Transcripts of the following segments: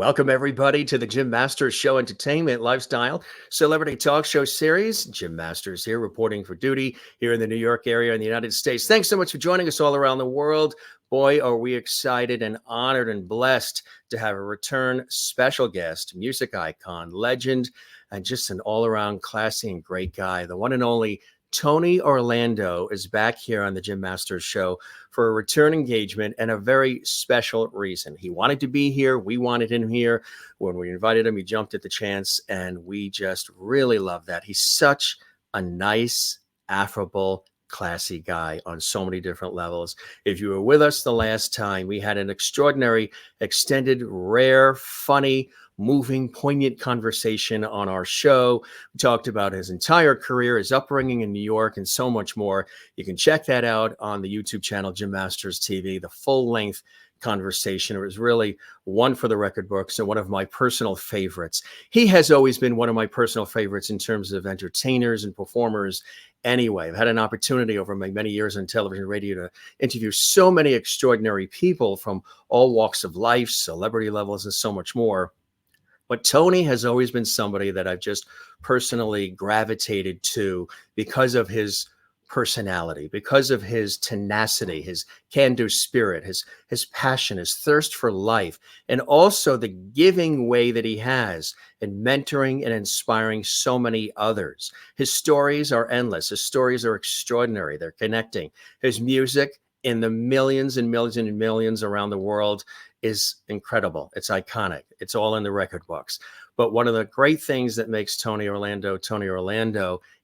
Welcome, everybody, to the Jim Masters Show Entertainment Lifestyle Celebrity Talk Show Series. Jim Masters here, reporting for duty here in the New York area in the United States. Thanks so much for joining us all around the world. Boy, are we excited and honored and blessed to have a return special guest, music icon, legend, and just an all-around classy and great guy. The one and only Tony Orlando is back here on the Jim Masters Show for a return engagement and a very special reason. He wanted to be here. We wanted him here. When we invited him, he jumped at the chance, and we just really love that. He's such a nice, affable, classy guy on so many different levels. If you were with us the last time, we had an extraordinary, extended, rare, funny, moving, poignant conversation on our show. We talked about his entire career, his upbringing in New York, and so much more. You can check that out on the YouTube channel, Jim Masters TV, the full-length conversation. It was really one for the record books and one of my personal favorites. He has always been one of my personal favorites in terms of entertainers and performers. Anyway, I've had an opportunity over my many years on television and radio to interview so many extraordinary people from all walks of life, celebrity levels, and so much more. But Tony has always been somebody that I've just personally gravitated to because of his personality, because of his tenacity, his can-do spirit, his passion, his thirst for life, and also the giving way that he has in mentoring and inspiring so many others. His stories are endless. His stories are extraordinary. They're connecting. His music in the millions and millions and millions around the world is incredible. It's iconic. It's all in the record books. But one of the great things that makes Tony Orlando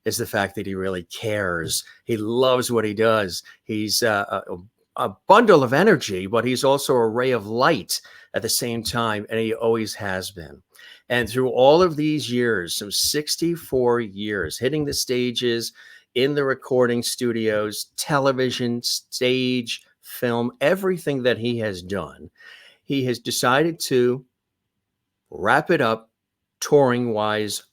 is the fact that he really cares. He loves what he does. He's a bundle of energy, but he's also a ray of light at the same time, and he always has been. And through all of these years, some 64 years, hitting the stages, in the recording studios, television, stage, film, everything that he has done, he has decided to wrap it up touring-wise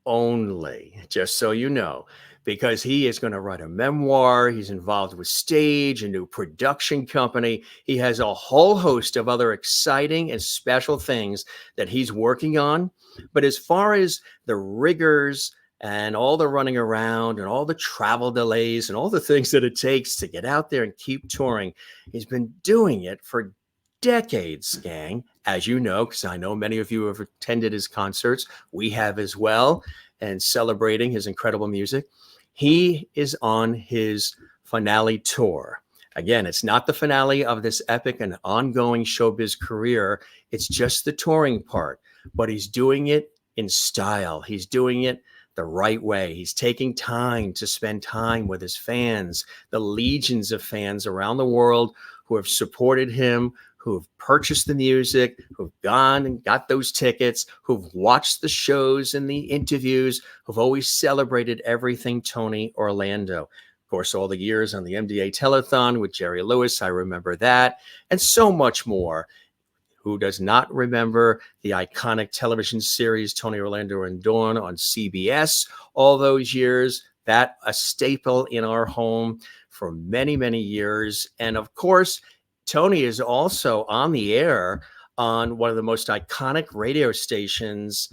only, just so you know, because he is going to write a memoir. He's involved with stage, a new production company. He has a whole host of other exciting and special things that he's working on. But as far as the rigors and all the running around and all the travel delays and all the things that it takes to get out there and keep touring, he's been doing it for decades, gang, as you know, because I know many of you have attended his concerts. We have as well, and celebrating his incredible music. He is on his finale tour. Again, it's not the finale of this epic and ongoing showbiz career. It's just the touring part, but he's doing it in style. He's doing it the right way. He's taking time to spend time with his fans, the legions of fans around the world who have supported him, who have purchased the music, who've gone and got those tickets, who've watched the shows and the interviews, who've always celebrated everything Tony Orlando. Of course, all the years on the MDA Telethon with Jerry Lewis, I remember that, and so much more. Who does not remember the iconic television series Tony Orlando and Dawn on CBS all those years? That a staple in our home for many, many years. And of course, Tony is also on the air on one of the most iconic radio stations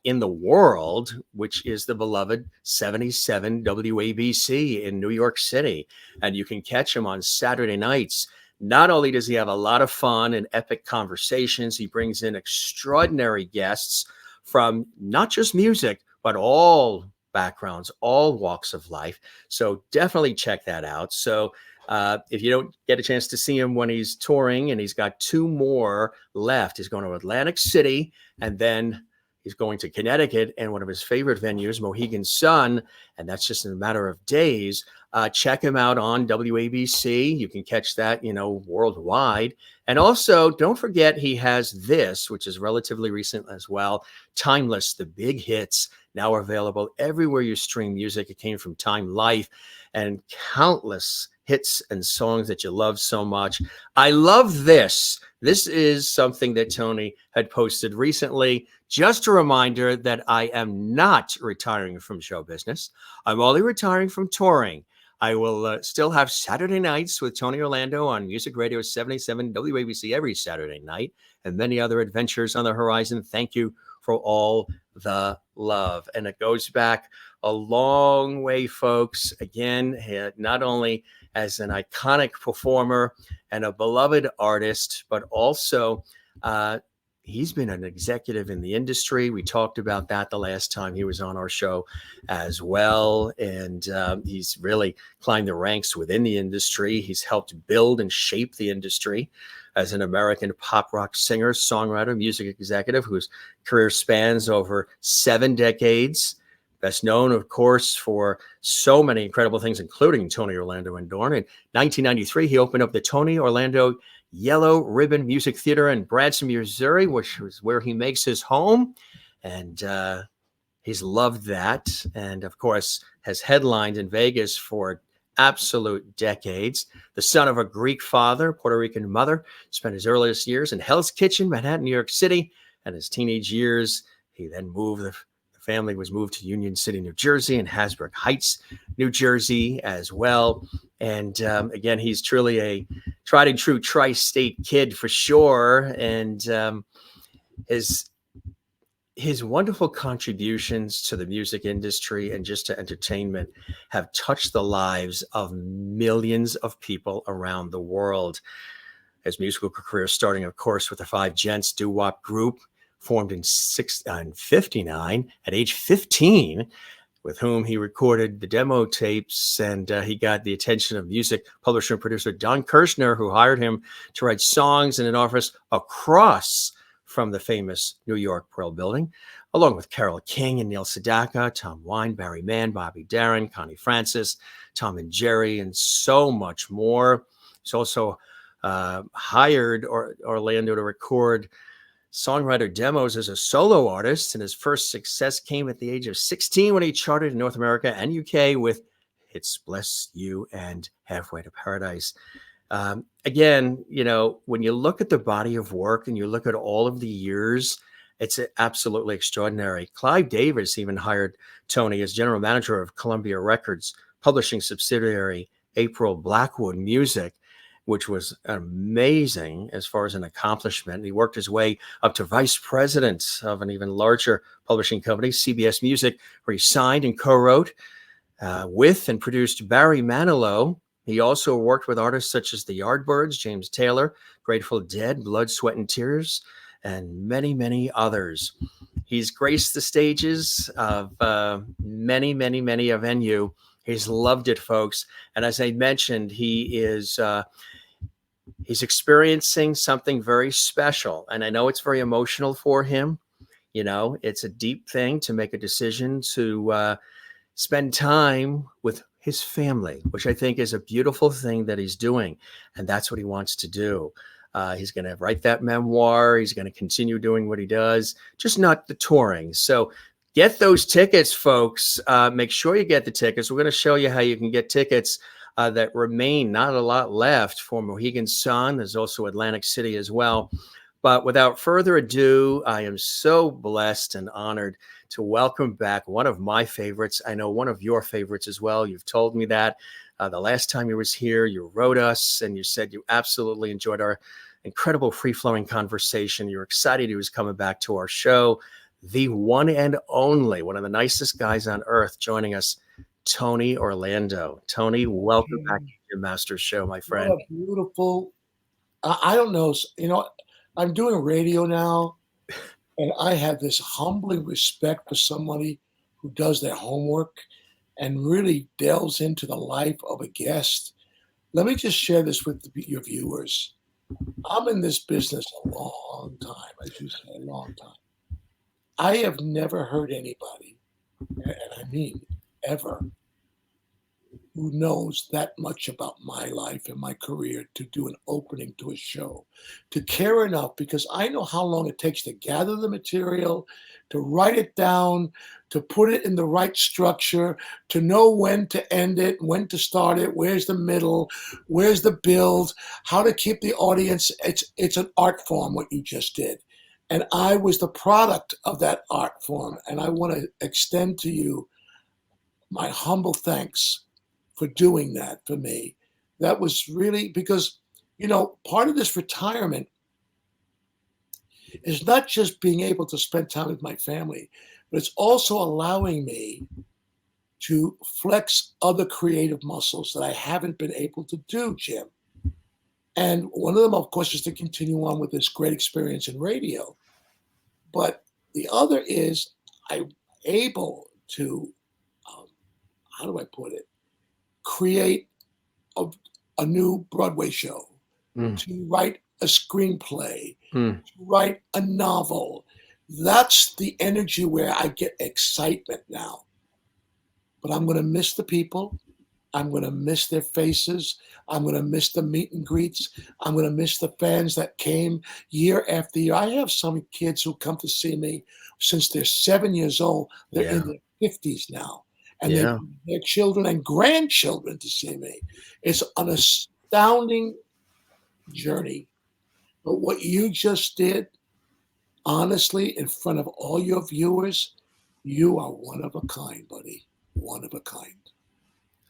in the world, which is the beloved 77 WABC in New York City. And you can catch him on Saturday nights. Not only does he have a lot of fun and epic conversations, he brings in extraordinary guests from not just music, but all backgrounds, all walks of life. So definitely check that out. So if you don't get a chance to see him when he's touring, and he's got two more left, he's going to Atlantic City, and then he's going to Connecticut and one of his favorite venues, Mohegan Sun, and that's just in a matter of days. Check him out on WABC. You can catch that, worldwide. And also, don't forget he has this, which is relatively recent as well, Timeless, the big hits, now available everywhere you stream music. It came from Time Life, and countless hits and songs that you love so much. I love this. This is something that Tony had posted recently. Just a reminder that I am not retiring from show business. I'm only retiring from touring. I will still have Saturday nights with Tony Orlando on Music Radio 77 WABC every Saturday night, and many other adventures on the horizon. Thank you for all the love. And it goes back a long way, folks. Again, not only as an iconic performer and a beloved artist, but also he's been an executive in the industry. We talked about that the last time he was on our show as well. And he's really climbed the ranks within the industry. He's helped build and shape the industry as an American pop rock singer, songwriter, music executive whose career spans over 7 decades. Best known, of course, for so many incredible things, including Tony Orlando and Dorn. In 1993, he opened up the Tony Orlando Yellow Ribbon Music Theater in Branson, Missouri, which was where he makes his home. And he's loved that. And of course, has headlined in Vegas for absolute decades. The son of a Greek father, Puerto Rican mother, spent his earliest years in Hell's Kitchen, Manhattan, New York City. And his teenage years, he then moved. The family was moved to Union City, New Jersey, and Hasbrook Heights, New Jersey as well. And again, he's truly a tried and true tri-state kid for sure. And his wonderful contributions to the music industry and just to entertainment have touched the lives of millions of people around the world. His musical career starting, of course, with the Five Gents doo-wop group, formed in 59 at age 15, with whom he recorded the demo tapes, and he got the attention of music publisher and producer Don Kirshner, who hired him to write songs in an office across from the famous New York Pearl Building, along with Carole King and Neil Sedaka, Tom Wine, Barry Mann, Bobby Darin, Connie Francis, Tom and Jerry, and so much more. He's also hired Orlando to record songwriter demos as a solo artist, and his first success came at the age of 16 when he charted in North America and UK with hits Bless You and Halfway to Paradise. Again, you know, when you look at the body of work and you look at all of the years, it's absolutely extraordinary. Clive Davis even hired Tony as general manager of Columbia Records publishing subsidiary April Blackwood Music, which was amazing as far as an accomplishment. He worked his way up to vice president of an even larger publishing company, CBS Music, where he signed and co-wrote with and produced Barry Manilow. He also worked with artists such as the Yardbirds, James Taylor, Grateful Dead, Blood, Sweat, and Tears, and many, many others. He's graced the stages of many, many, many a venue. He's loved it, folks. And as I mentioned, he's experiencing something very special. And I know it's very emotional for him. You know, it's a deep thing to make a decision to spend time with his family, which I think is a beautiful thing that he's doing. And that's what he wants to do. He's going to write that memoir. He's going to continue doing what he does, just not the touring. So get those tickets, folks. Make sure you get the tickets. We're going to show you how you can get tickets that remain, not a lot left, for Mohegan Sun. There's also Atlantic City as well. But without further ado, I am so blessed and honored to welcome back one of my favorites. I know one of your favorites as well. You've told me that the last time you was here, you wrote us and you said you absolutely enjoyed our incredible free-flowing conversation. You're excited he was coming back to our show. The one and only, one of the nicest guys on earth, joining us, Tony Orlando. Tony, welcome back to your Masters show, my friend. What a beautiful, I don't know, you know, I'm doing radio now, and I have this humbling respect for somebody who does their homework and really delves into the life of a guest. Let me just share this with your viewers. I'm in this business a long time, as you say, a long time. I have never heard anybody, and I mean ever, who knows that much about my life and my career to do an opening to a show, to care enough, because I know how long it takes to gather the material, to write it down, to put it in the right structure, to know when to end it, when to start it, where's the middle, where's the build, how to keep the audience. It's an art form, what you just did. And I was the product of that art form. And I want to extend to you my humble thanks for doing that for me. That was really because, part of this retirement is not just being able to spend time with my family, but it's also allowing me to flex other creative muscles that I haven't been able to do, Jim. And one of them, of course, is to continue on with this great experience in radio. But the other is I'm able to, um, how do I put it, create a, a new Broadway show, Mm, to write a screenplay, mm. to write a novel. That's the energy where I get excitement now. But I'm going to miss the people. I'm going to miss their faces. I'm going to miss the meet and greets. I'm going to miss the fans that came year after year. I have some kids who come to see me since they're 7 years old. They're in Yeah. their 50s now, and they Yeah. bring their children and grandchildren to see me. It's an astounding journey. But what you just did, honestly, in front of all your viewers, you are one of a kind, buddy. One of a kind.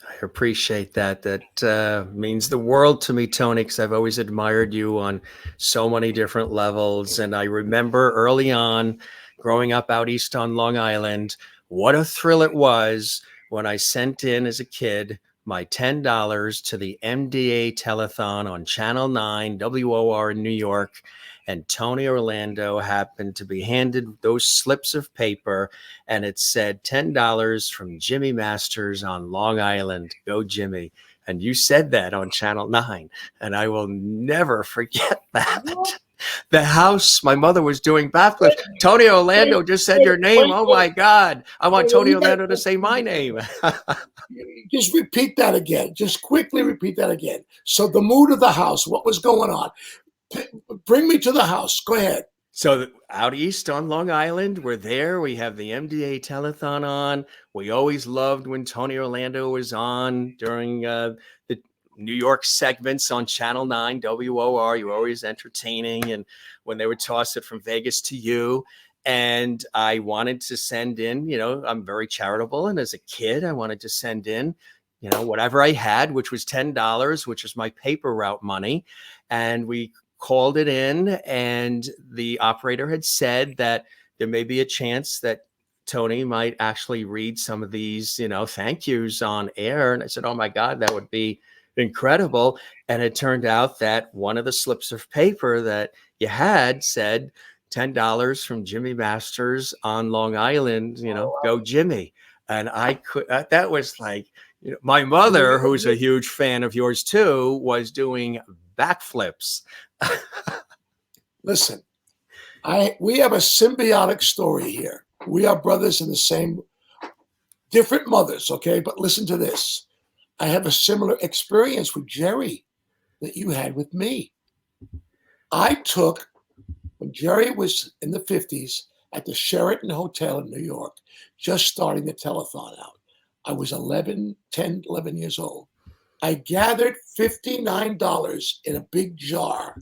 I appreciate that. That means the world to me, Tony, because I've always admired you on so many different levels. And I remember early on growing up out east on Long Island, what a thrill it was when I sent in as a kid my $10 to the MDA telethon on Channel 9, WOR in New York. And Tony Orlando happened to be handed those slips of paper, and it said $10 from Jimmy Masters on Long Island. Go Jimmy. And you said that on Channel 9. And I will never forget What? that. The house, my mother was doing backflips. Tony Orlando just said Wait, your name. wait, Oh wait, my God. I want wait, Tony you Orlando to gotta- say my name. just repeat that again. Just quickly repeat that again. So the mood of the house, what was going on? Bring me to the house. Go ahead. So out east on Long Island, we're there. We have the MDA telethon on. We always loved when Tony Orlando was on during the New York segments on Channel 9, WOR. You were always entertaining. And when they would toss it from Vegas to you. And I wanted to send in, I'm very charitable. And as a kid, I wanted to send in, whatever I had, which was $10, which is my paper route money. And we called it in, and the operator had said that there may be a chance that Tony might actually read some of these, thank yous on air. And I said, oh my God, that would be incredible. And it turned out that one of the slips of paper that you had said $10 from Jimmy Masters on Long Island, go Jimmy. And I could, that was like, my mother, who's a huge fan of yours too, was doing backflips. Listen, we have a symbiotic story here. We are brothers in the same, different mothers, okay? But listen to this. I have a similar experience with Jerry that you had with me. When Jerry was in the 50s at the Sheraton Hotel in New York, just starting the telethon out. I was 11 years old. I gathered $59 in a big jar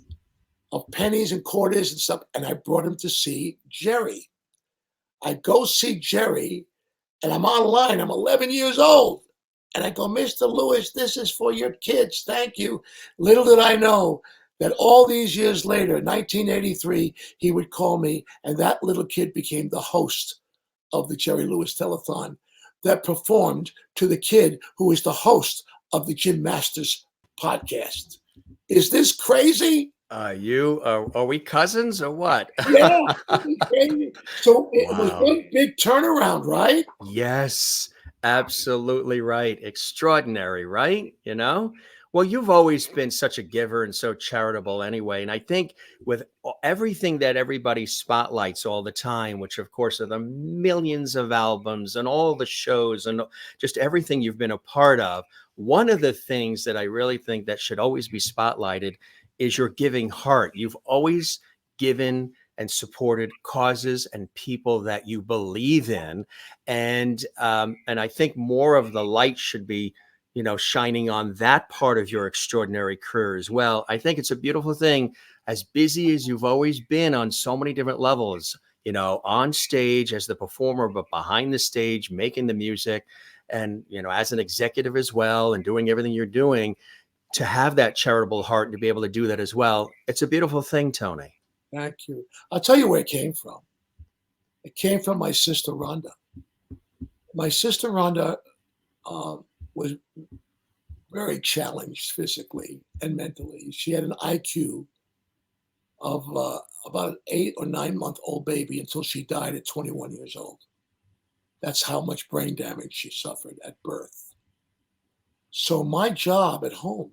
of pennies and quarters and stuff, and I brought him to see Jerry. I go see Jerry, and I'm online. I'm 11 years old. And I go, Mr. Lewis, this is for your kids. Thank you. Little did I know that all these years later, 1983, he would call me, and that little kid became the host of the Jerry Lewis Telethon that performed to the kid who is the host of the Jim Masters podcast. Is this crazy? Are we cousins or what? Yeah. Crazy. So it was Wow. one big turnaround, right? Yes, absolutely right. Extraordinary, right? Well, you've always been such a giver and so charitable anyway. And I think with everything that everybody spotlights all the time, which of course are the millions of albums and all the shows and just everything you've been a part of, one of the things that I really think that should always be spotlighted is your giving heart. You've always given and supported causes and people that you believe in, and I think more of the light should be, shining on that part of your extraordinary career as well. I think it's a beautiful thing, as busy as you've always been on so many different levels, on stage as the performer, but behind the stage, making the music. and as an executive as well, and doing everything you're doing, to have that charitable heart and to be able to do that as well, it's a beautiful thing, Tony. Thank you. I'll tell you where it came from. It came from my sister Rhonda. My sister Rhonda was very challenged physically and mentally. She had an IQ of about an 8 or 9 month old baby until she died at 21 years old. That's how much brain damage she suffered at birth. So my job at home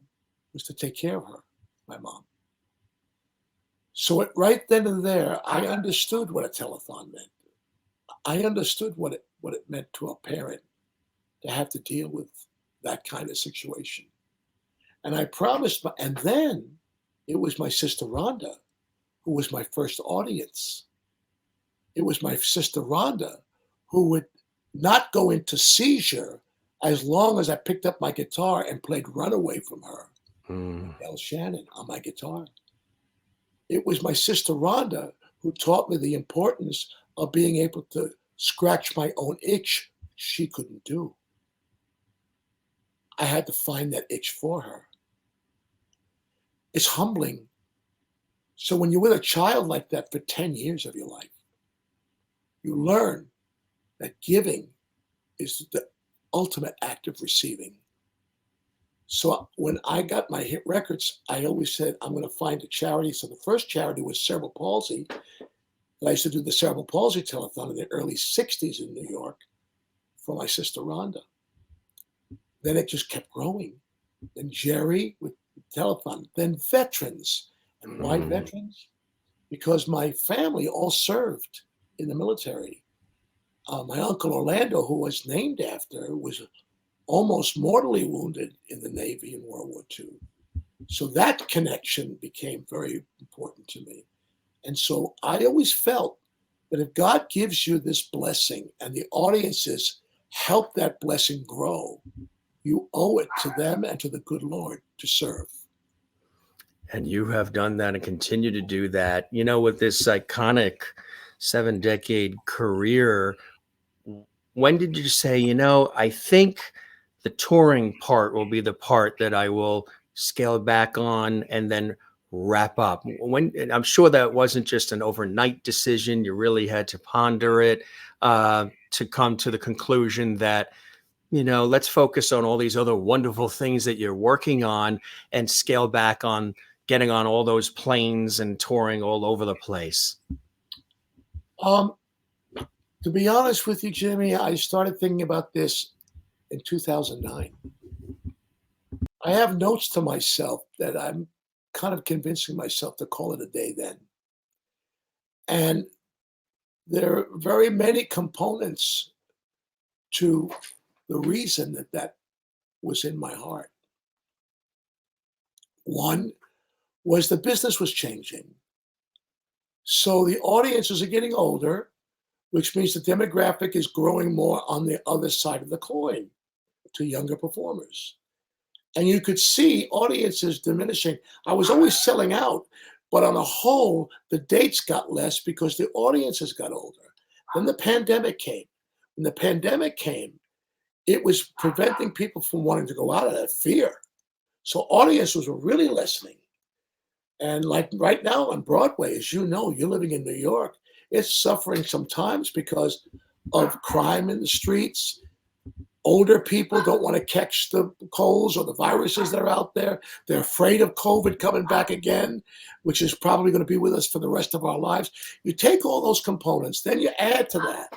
was to take care of her, my mom. So right then and there, I understood what a telethon meant. I understood what it meant to a parent to have to deal with that kind of situation. And I promised, and then it was my sister Rhonda who was my first audience. It was my sister Rhonda who would not go into seizure as long as I picked up my guitar and played Runaway from her, El Shannon, on my guitar. It was my sister Rhonda who taught me the importance of being able to scratch my own itch she couldn't do. I had to find that itch for her. It's humbling. So when you're with a child like that for 10 years of your life, you learn that giving is the ultimate act of receiving. So when I got my hit records, I always said, I'm going to find a charity. So the first charity was cerebral palsy. I used to do the cerebral palsy telethon in the early 60s in New York for my sister Rhonda. Then it just kept growing. Then Jerry with the telethon. Then veterans. And why veterans? Because my family all served in the military. My uncle Orlando, who was named after, was almost mortally wounded in the Navy in World War II. So that connection became very important to me. And so I always felt that if God gives you this blessing and the audiences help that blessing grow, you owe it to them and to the good Lord to serve. And you have done that and continue to do that. With this iconic 7-decade career, when did you say, I think the touring part will be the part that I will scale back on and then wrap up? I'm sure that wasn't just an overnight decision. You really had to ponder it to come to the conclusion that, let's focus on all these other wonderful things that you're working on and scale back on getting on all those planes and touring all over the place. To be honest with you, Jimmy, I started thinking about this in 2009. I have notes to myself that I'm kind of convincing myself to call it a day then. And there are very many components to the reason that was in my heart. One was the business was changing. So the audiences are getting older, which means the demographic is growing more on the other side of the coin to younger performers. And you could see audiences diminishing. I was always selling out, but on a whole, the dates got less because the audiences got older. Then the pandemic came. When the pandemic came, it was preventing people from wanting to go out of that fear. So audiences were really listening. And like right now on Broadway, as you know, you're living in New York, it's suffering sometimes because of crime in the streets. Older people don't want to catch the colds or the viruses that are out there. They're afraid of COVID coming back again, which is probably going to be with us for the rest of our lives. You take all those components, then you add to that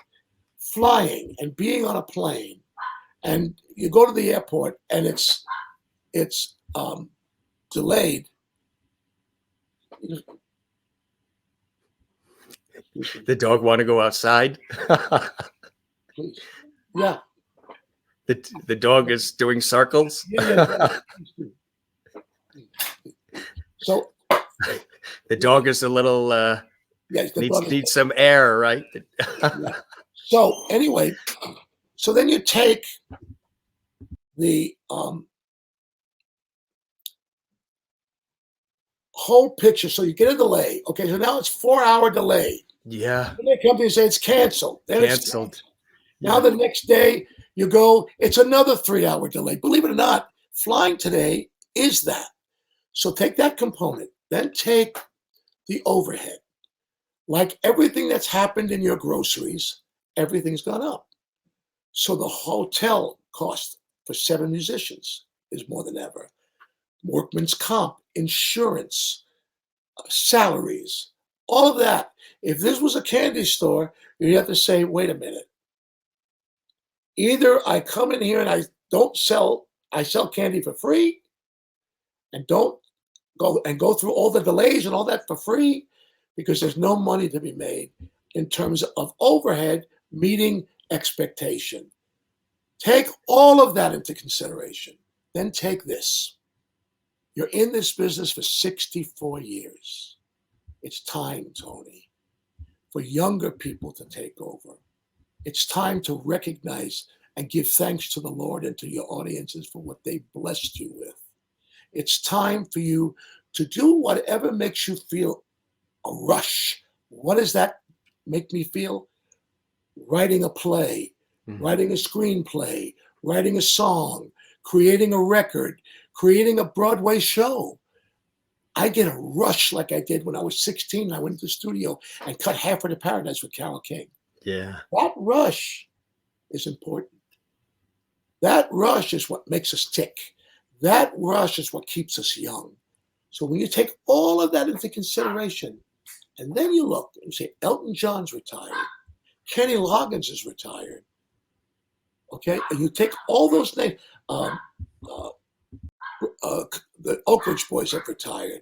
flying and being on a plane, and you go to the airport and it's delayed. The dog want to go outside? Please. Yeah. The dog is doing circles? Yeah. So the dog is a little needs some air, right? Yeah. So anyway, so then you take the whole picture. So you get a delay. Okay, so now it's 4-hour delay. Yeah. Then they come to you and say it's canceled. Then Canceled. Now the next day You go, it's another 3-hour delay. Believe it or not, flying today is that. So take that component, then take the overhead. Like everything that's happened in your groceries, everything's gone up. So the hotel cost for 7 musicians is more than ever. Workman's comp, insurance, salaries, all of that. If this was a candy store, you'd have to say, wait a minute. Either I come in here and I sell candy for free and don't go through all the delays and all that for free because there's no money to be made in terms of overhead meeting expectation. Take all of that into consideration. Then take this. You're in this business for 64 years. It's time, Tony, for younger people to take over. It's time to recognize and give thanks to the Lord and to your audiences for what they blessed you with. It's time for you to do whatever makes you feel a rush. What does that make me feel? Writing a play, writing a screenplay, writing a song, creating a record, creating a Broadway show. I get a rush like I did when I was 16. I went into the studio and cut Halford to Paradise with Carol King. Yeah. That rush is important. That rush is what makes us tick. That rush is what keeps us young. So when you take all of that into consideration, and then you look and say, Elton John's retired, Kenny Loggins is retired, okay? And you take all those names, the Oak Ridge Boys have retired.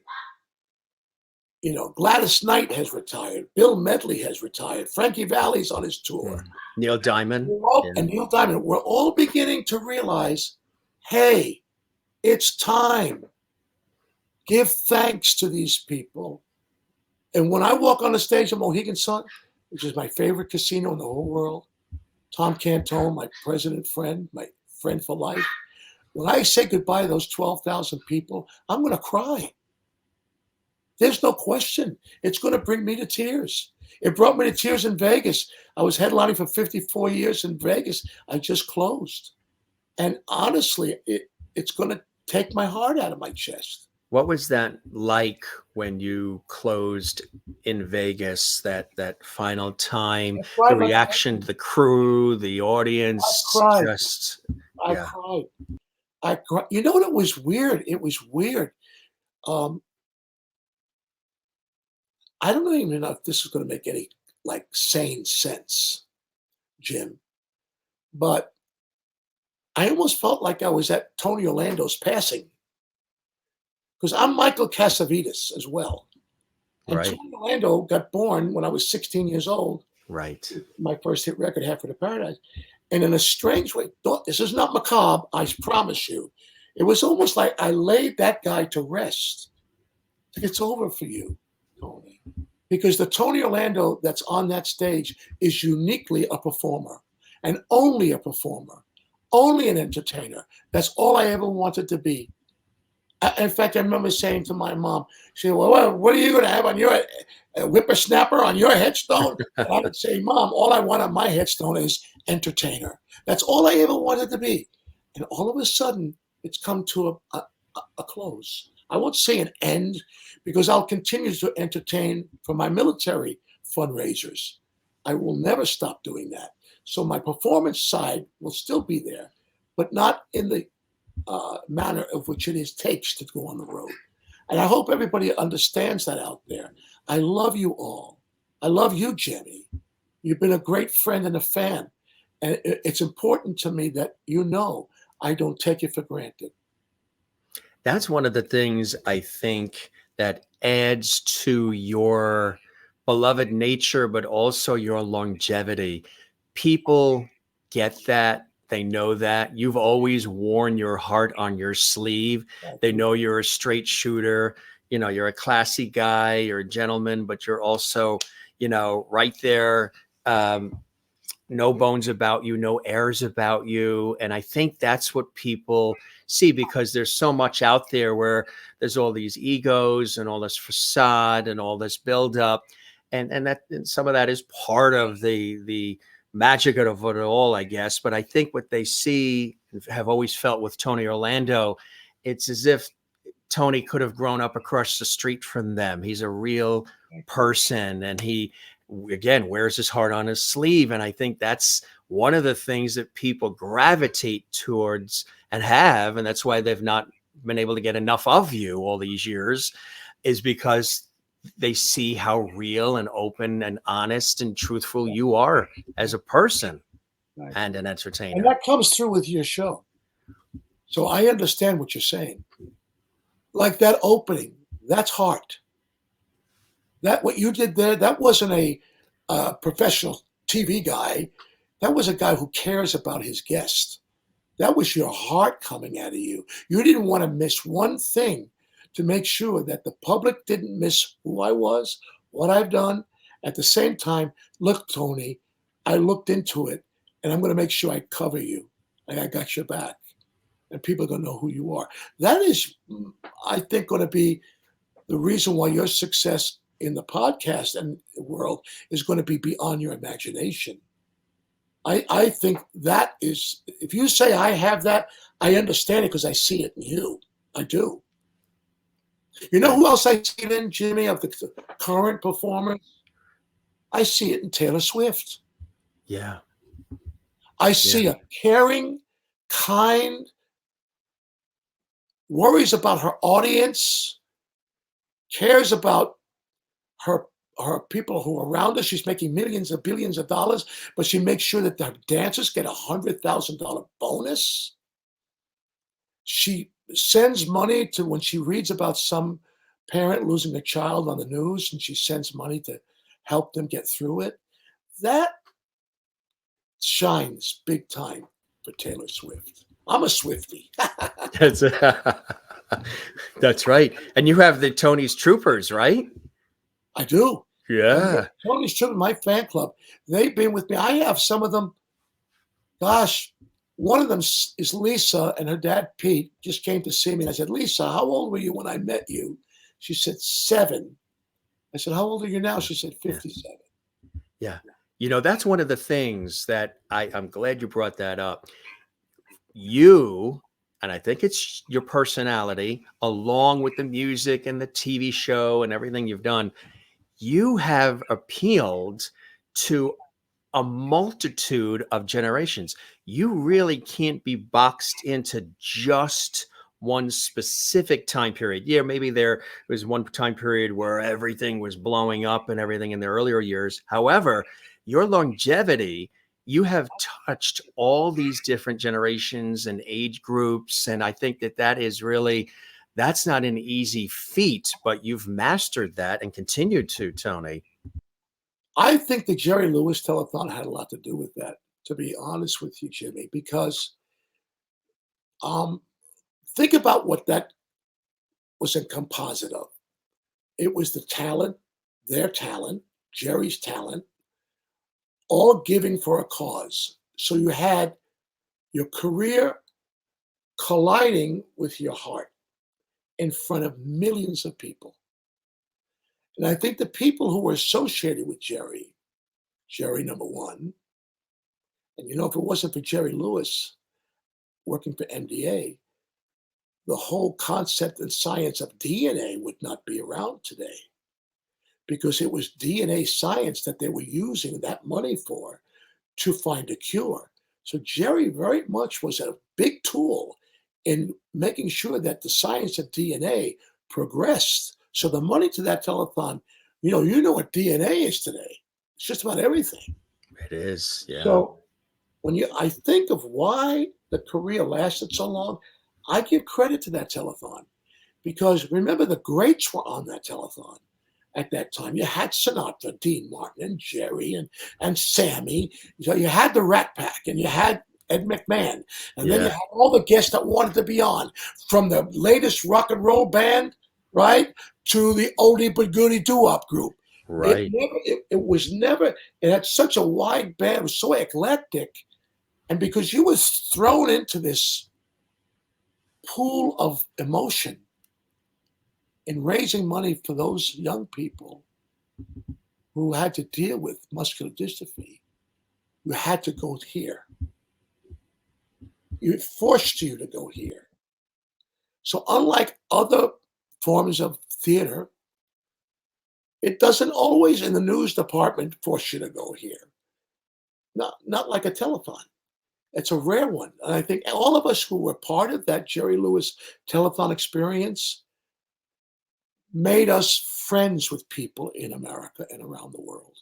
You know, Gladys Knight has retired. Bill Medley has retired. Frankie Valli's on his tour. Neil Diamond. And Neil Diamond. We're all beginning to realize, hey, it's time. Give thanks to these people. And when I walk on the stage at Mohegan Sun, which is my favorite casino in the whole world, Tom Cantone, my president friend, my friend for life, when I say goodbye to those 12,000 people, I'm going to cry. There's no question. It's going to bring me to tears. It brought me to tears in Vegas. I was headlining for 54 years in Vegas. I just closed. And honestly, it's going to take my heart out of my chest. What was that like when you closed in Vegas, that final time, the reaction to the crew, the audience? I cried. I cried. You know what? It was weird. It was weird. I don't even know if this is going to make any like sane sense, Jim, but I almost felt like I was at Tony Orlando's passing because I'm Michael Cassavetes as well. And Right. Tony Orlando got born when I was 16 years old. Right. My first hit record, Halford to Paradise. And in a strange way, this is not macabre, I promise you. It was almost like I laid that guy to rest. It's over for you, Tony. Because the Tony Orlando that's on that stage is uniquely a performer and only a performer, only an entertainer. That's all I ever wanted to be. In fact, I remember saying to my mom, she said, well, what are you going to have on your whippersnapper on your headstone? And I would say, Mom, all I want on my headstone is entertainer. That's all I ever wanted to be. And all of a sudden, it's come to a close. I won't say an end because I'll continue to entertain for my military fundraisers. I will never stop doing that. So my performance side will still be there, but not in the manner of which it takes to go on the road. And I hope everybody understands that out there. I love you all. I love you, Jenny. You've been a great friend and a fan. And it's important to me that you know I don't take it for granted. That's one of the things I think that adds to your beloved nature, but also your longevity. People get that. They know that. You've always worn your heart on your sleeve. They know you're a straight shooter. You know, you're a classy guy, you're a gentleman, but you're also, you know, right there. No bones about you, no airs about you. And I think that's what people see, because there's so much out there where there's all these egos and all this facade and all this buildup. And some of that is part of the magic of it all, I guess. But I think what they see, have always felt with Tony Orlando, it's as if Tony could have grown up across the street from them. He's a real person, and he, again, wears his heart on his sleeve. And I think that's one of the things that people gravitate towards and have, and that's why they've not been able to get enough of you all these years, is because they see how real and open and honest and truthful you are as a person and an entertainer. And that comes through with your show. So I understand what you're saying. Like that opening, that's heart. That what you did there, that wasn't a professional TV guy. That was a guy who cares about his guest. That was your heart coming out of you. You didn't want to miss one thing to make sure that the public didn't miss who I was, what I've done. At the same time, look, Tony, I looked into it, and I'm going to make sure I cover you. And I got your back. And people are going to know who you are. That is, I think, going to be the reason why your success in the podcast and the world is going to be beyond your imagination. I think that is, if you say I have that, I understand it because I see it in you. I do. You know who else I see it in, Jimmy, of the current performers? I see it in Taylor Swift. Yeah. I see a caring, kind, worries about her audience, cares about her people who are around her. She's making millions of billions of dollars, but she makes sure that the dancers get $100,000 bonus. She sends money to when she reads about some parent losing a child on the news, and she sends money to help them get through it. That shines big time for Taylor Swift. I'm a Swiftie. That's right. And you have the Tony's Troopers, right? I do. Yeah. Tony's Troopers, my fan club. They've been with me. I have some of them. Gosh, one of them is Lisa, and her dad, Pete, just came to see me. And I said, Lisa, how old were you when I met you? She said, 7. I said, how old are you now? She said, 57. Yeah. You know, that's one of the things that I'm glad you brought that up. You, and I think it's your personality, along with the music and the TV show and everything you've done, you have appealed to a multitude of generations. You really can't be boxed into just one specific time period. Yeah, maybe there was one time period where everything was blowing up and everything in the earlier years. However, your longevity, you have touched all these different generations and age groups. And I think that is really, that's not an easy feat, but you've mastered that and continued to, Tony. I think the Jerry Lewis telethon had a lot to do with that, to be honest with you, Jimmy, because think about what that was a composite of. It was the talent, their talent, Jerry's talent, all giving for a cause. So you had your career colliding with your heart in front of millions of people. And I think the people who were associated with Jerry, number one, and you know, if it wasn't for Jerry Lewis working for MDA, the whole concept and science of DNA would not be around today, because it was DNA science that they were using that money for to find a cure. So Jerry very much was a big tool in making sure that the science of DNA progressed. So the money to that telethon, you know what DNA is today. It's just about everything. It is, yeah. So when I think of why the career lasted so long, I give credit to that telethon, because remember, the greats were on that telethon at that time. You had Sinatra, Dean Martin, and Jerry, and Sammy. So you had the Rat Pack, and you had Ed McMahon, and then you had all the guests that wanted to be on, from the latest rock and roll band, right, to the oldie but goodie doo-wop group. Right. It had such a wide band. It was so eclectic. And because you was thrown into this pool of emotion in raising money for those young people who had to deal with muscular dystrophy, you had to go here. It forced you to go here. So unlike other forms of theater, it doesn't always in the news department force you to go here. Not like a telethon. It's a rare one. And I think all of us who were part of that Jerry Lewis telethon experience made us friends with people in America and around the world.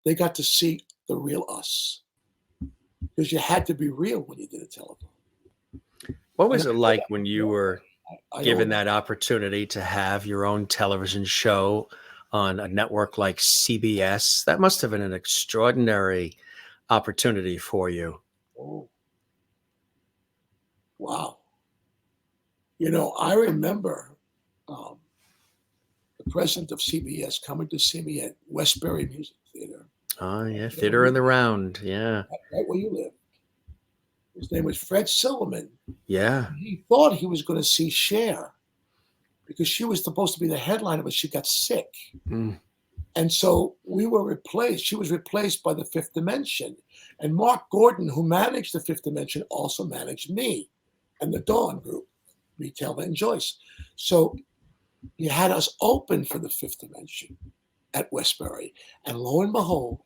They got to see the real us because you had to be real when you did a telethon. What was it like when you were I given don't- that opportunity to have your own television show on a network like CBS? That must have been an extraordinary opportunity for you. Oh, wow. I remember the president of CBS coming to see me at Westbury Music Theater, Oh, yeah. Theater in the Round. Yeah. right where you live. His name was Fred Silverman. Yeah. He thought he was going to see Cher because she was supposed to be the headliner, but she got sick. Mm. And so we were replaced. She was replaced by the Fifth Dimension. And Mark Gordon, who managed the Fifth Dimension, also managed me and the Dawn Group, me, Telva, and Joyce. So he had us open for the Fifth Dimension at Westbury. And lo and behold,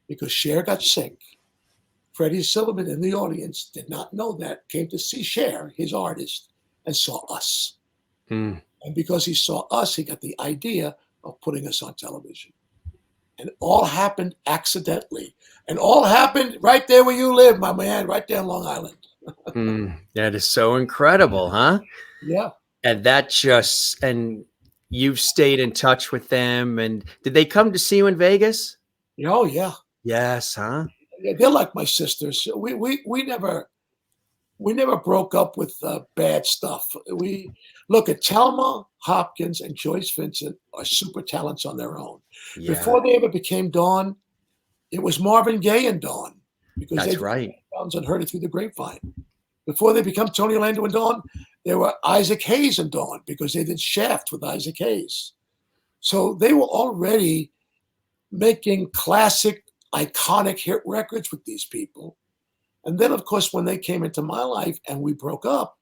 because Cher got sick, Freddie Silverman in the audience did not know that, came to see Cher, his artist, and saw us. Mm. And because he saw us, he got the idea of putting us on television. And all happened accidentally. And all happened right there where you live, my man, right there in Long Island. Mm. That is so incredible, huh? Yeah. And and you've stayed in touch with them. And did they come to see you in Vegas? Oh, yeah. Yes, huh? Yeah, they're like my sisters. We never broke up with bad stuff. We look at Thelma Hopkins and Joyce Vincent are super talents on their own. Yeah, Before they ever became Dawn, it was Marvin Gaye and Dawn because that's they right. and heard it through the grapevine. Before they become Tony Landau and Dawn, they were Isaac Hayes and Dawn because they did Shaft with Isaac Hayes. So they were already making classic, iconic hit records with these people. And then, of course, when they came into my life and we broke up,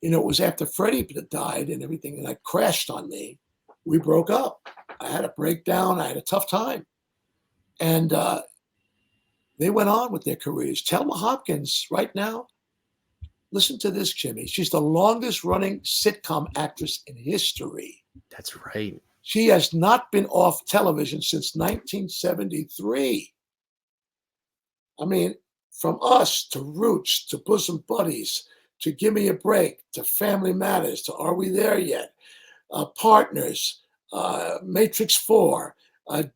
it was after Freddie died and everything, and that crashed on me. We broke up. I had a breakdown. I had a tough time. And they went on with their careers. Thelma Hopkins, right now, listen to this, Jimmy. She's the longest running sitcom actress in history. That's right. She has not been off television since 1973. I mean, from Us to Roots to Bosom Buddies to Give Me a Break to Family Matters to Are We There Yet? Partners, Matrix 4,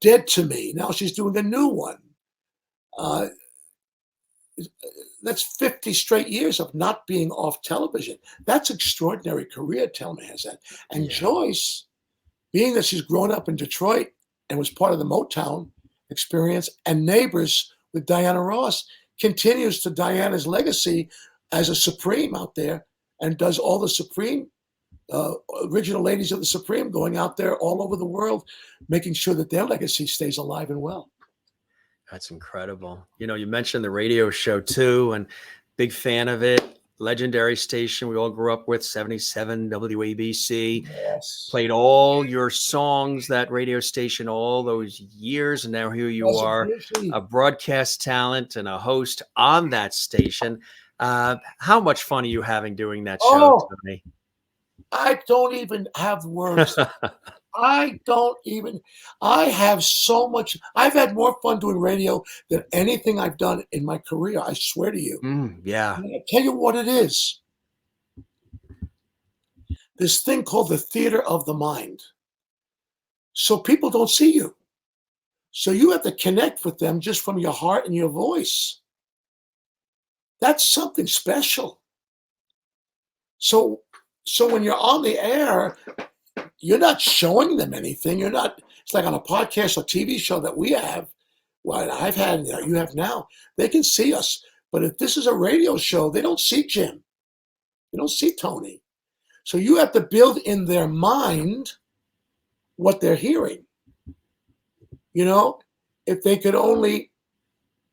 Dead to Me. Now she's doing a new one. That's 50 straight years of not being off television. That's extraordinary career, Thelma has that. And Yeah. Joyce, being that she's grown up in Detroit and was part of the Motown experience and Neighbors with Diana Ross, continues to Diana's legacy as a Supreme out there and does all the Supreme, original ladies of the Supreme going out there all over the world, making sure that their legacy stays alive and well. That's incredible. You mentioned the radio show too, and big fan of it. Legendary station we all grew up with, 77 WABC. Yes. Played all your songs, that radio station, all those years. And now here you are, a broadcast talent and a host on that station. How much fun are you having doing that show, Tony? I don't even have words. I have so much. I've had more fun doing radio than anything I've done in my career. I swear to you. Yeah. And I'll tell you what it is. This thing called the theater of the mind. So people don't see you. So you have to connect with them just from your heart and your voice. That's something special. So when you're on the air, you're not showing them anything. It's like on a podcast or TV show that we have, what I've had, you have now, they can see us. But if this is a radio show, they don't see Jim. They don't see Tony. So you have to build in their mind what they're hearing. If they could only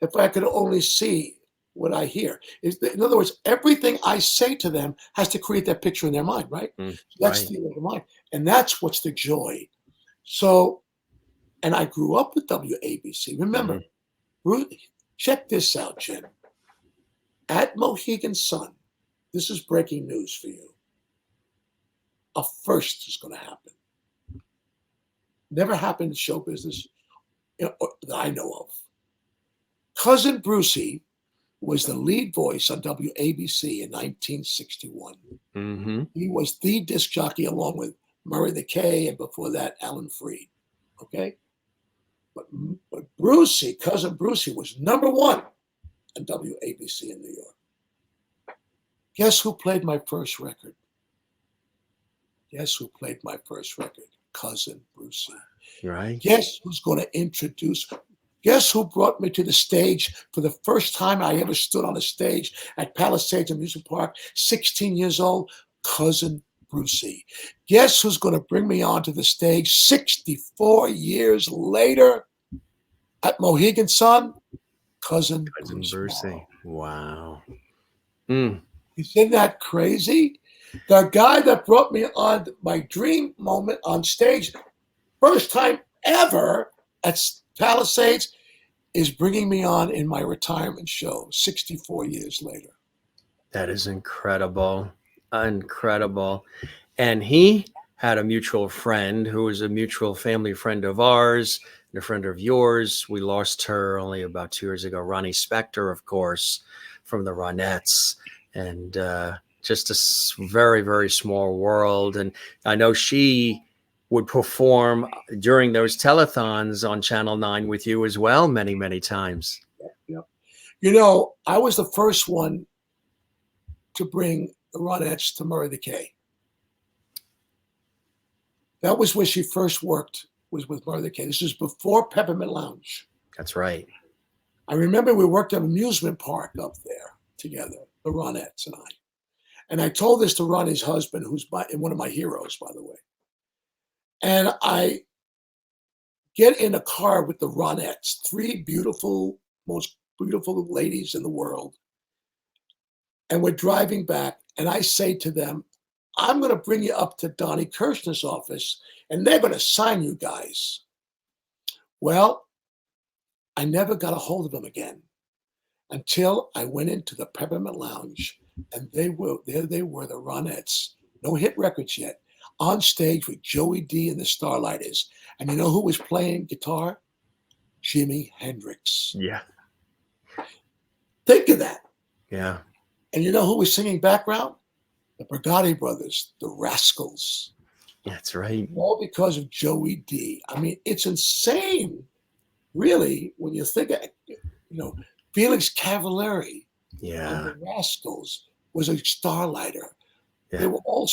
if I could only see what I hear. In other words, everything I say to them has to create that picture in their mind, right? That's Right. the other mind. And that's what's the joy. So, and I grew up with WABC. Remember, Mhm. check this out, Jim. At Mohegan Sun, this is breaking news for you. A first is going to happen. Never happened in show business that I know of. Cousin Brucey was the lead voice on WABC in 1961. Hmm. He was the disc jockey along with Murray the K and before that, Alan Freed. Okay? But Brucey, Cousin Brucey, was number one on WABC in New York. Guess who played my first record? Guess who played my first record? Cousin Brucey. Right. Guess who's going to introduce? Guess who brought me to the stage for the first time I ever stood on a stage at Palisades Amusement Park, 16 years old? Cousin Brucey. Guess who's going to bring me onto the stage 64 years later at Mohegan Sun? Cousin Bruce Brucey. Morrow. Wow. Mm. Isn't that crazy? The guy that brought me on my dream moment on stage, first time ever at Palisades, is bringing me on in my retirement show 64 years later. That is incredible. Incredible. And he had a mutual friend who was a mutual family friend of ours and a friend of yours. We lost her only about 2 years ago. Ronnie Spector, of course, from the Ronettes. And just a very, very small world. And I know she would perform during those telethons on Channel 9 with you as well many, many times. Yeah. You know, I was the first one to bring the Ronettes to Murray the K. That was where she first worked, was with Murray the K. This was before Peppermint Lounge. That's right. I remember we worked at an amusement park up there together, the Ronettes and I. And I told this to Ronnie's husband, who's one of my heroes, by the way. And I get in a car with the Ronettes, three beautiful, most beautiful ladies in the world. And we're driving back, and I say to them, I'm going to bring you up to Donnie Kirshner's office, and they're going to sign you guys. Well, I never got a hold of them again until I went into the Peppermint Lounge, and they were the Ronettes, no hit records yet, on stage with Joey D and the Starlighters. And you know who was playing guitar? Jimi Hendrix. Yeah. Think of that. Yeah. And you know who was singing background? The Brigati Brothers, the Rascals. That's right. All because of Joey D. I mean, it's insane, really, when you think of, Felix Cavallari Yeah. and the Rascals was a starlighter. Yeah. They were all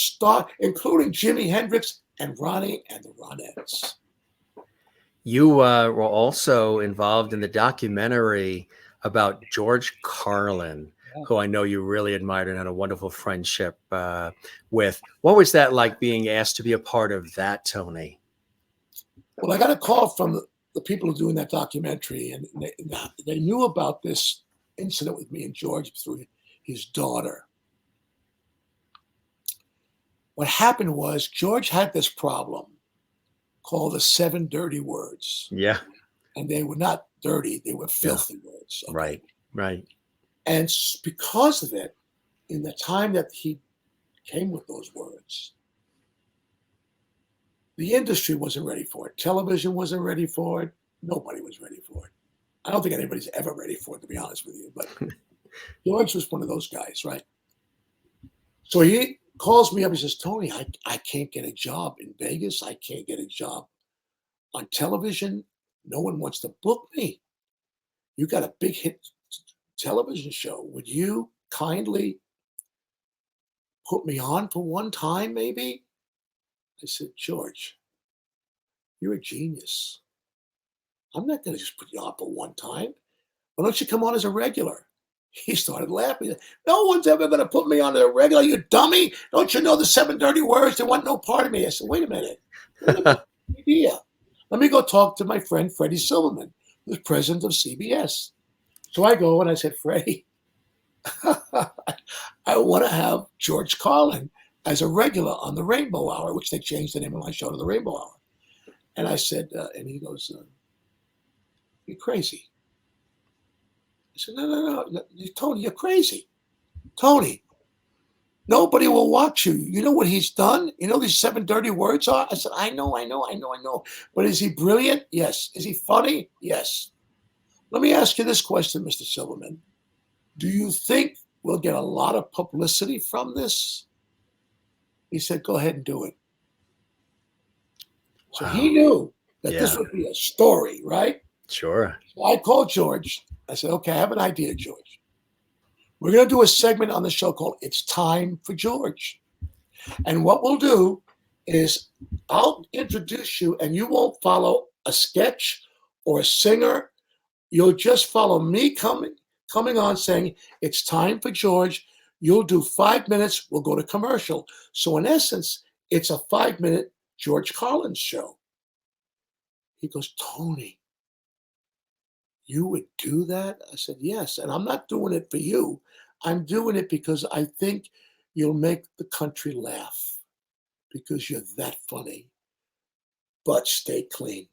including Jimi Hendrix and Ronnie and the Ronettes. You were also involved in the documentary about George Carlin, who I know you really admired and had a wonderful friendship with. What was that like, being asked to be a part of that, Tony? Well, I got a call from the people who are doing that documentary, and they knew about this incident with me and George through his daughter. What happened was George had this problem called the 7 dirty words. Yeah. And they were not dirty, they were filthy words. Okay? Right. And because of it, in the time that he came with those words, the industry wasn't ready for it. Television wasn't ready for it. Nobody was ready for it. I don't think anybody's ever ready for it, to be honest with you. But George was one of those guys, right? So he calls me up. He says, Tony, I can't get a job in Vegas. I can't get a job on television. No one wants to book me. You got a big hit television show. Would you kindly put me on for one time, maybe? I said, George, you're a genius. I'm not going to just put you on for one time. Why don't you come on as a regular? He started laughing. No one's ever going to put me on as a regular, you dummy. Don't you know the 7 dirty words? They want no part of me. I said, wait a minute. Idea. Let me go talk to my friend Freddie Silverman, who's president of CBS. So I go and I said, Freddie, I want to have George Carlin as a regular on the Rainbow Hour, which they changed the name of my show to the Rainbow Hour. And I said, and he goes, you're crazy. I said, no, Tony, you're crazy. Tony, nobody will watch you. You know what he's done? You know these 7 dirty words are? I said, I know. But is he brilliant? Yes. Is he funny? Yes. Let me ask you this question, Mr. Silverman. Do you think we'll get a lot of publicity from this? He said, go ahead and do it. So he knew that this would be a story, right? Sure. So I called George. I said, okay, I have an idea, George. We're going to do a segment on the show called It's Time for George. And what we'll do is I'll introduce you and you won't follow a sketch or a singer. You'll just follow me coming on saying, it's time for George. You'll do 5 minutes. We'll go to commercial. So in essence, it's a 5-minute George Carlin show. He goes, Tony, you would do that? I said, yes. And I'm not doing it for you. I'm doing it because I think you'll make the country laugh because you're that funny. But stay clean.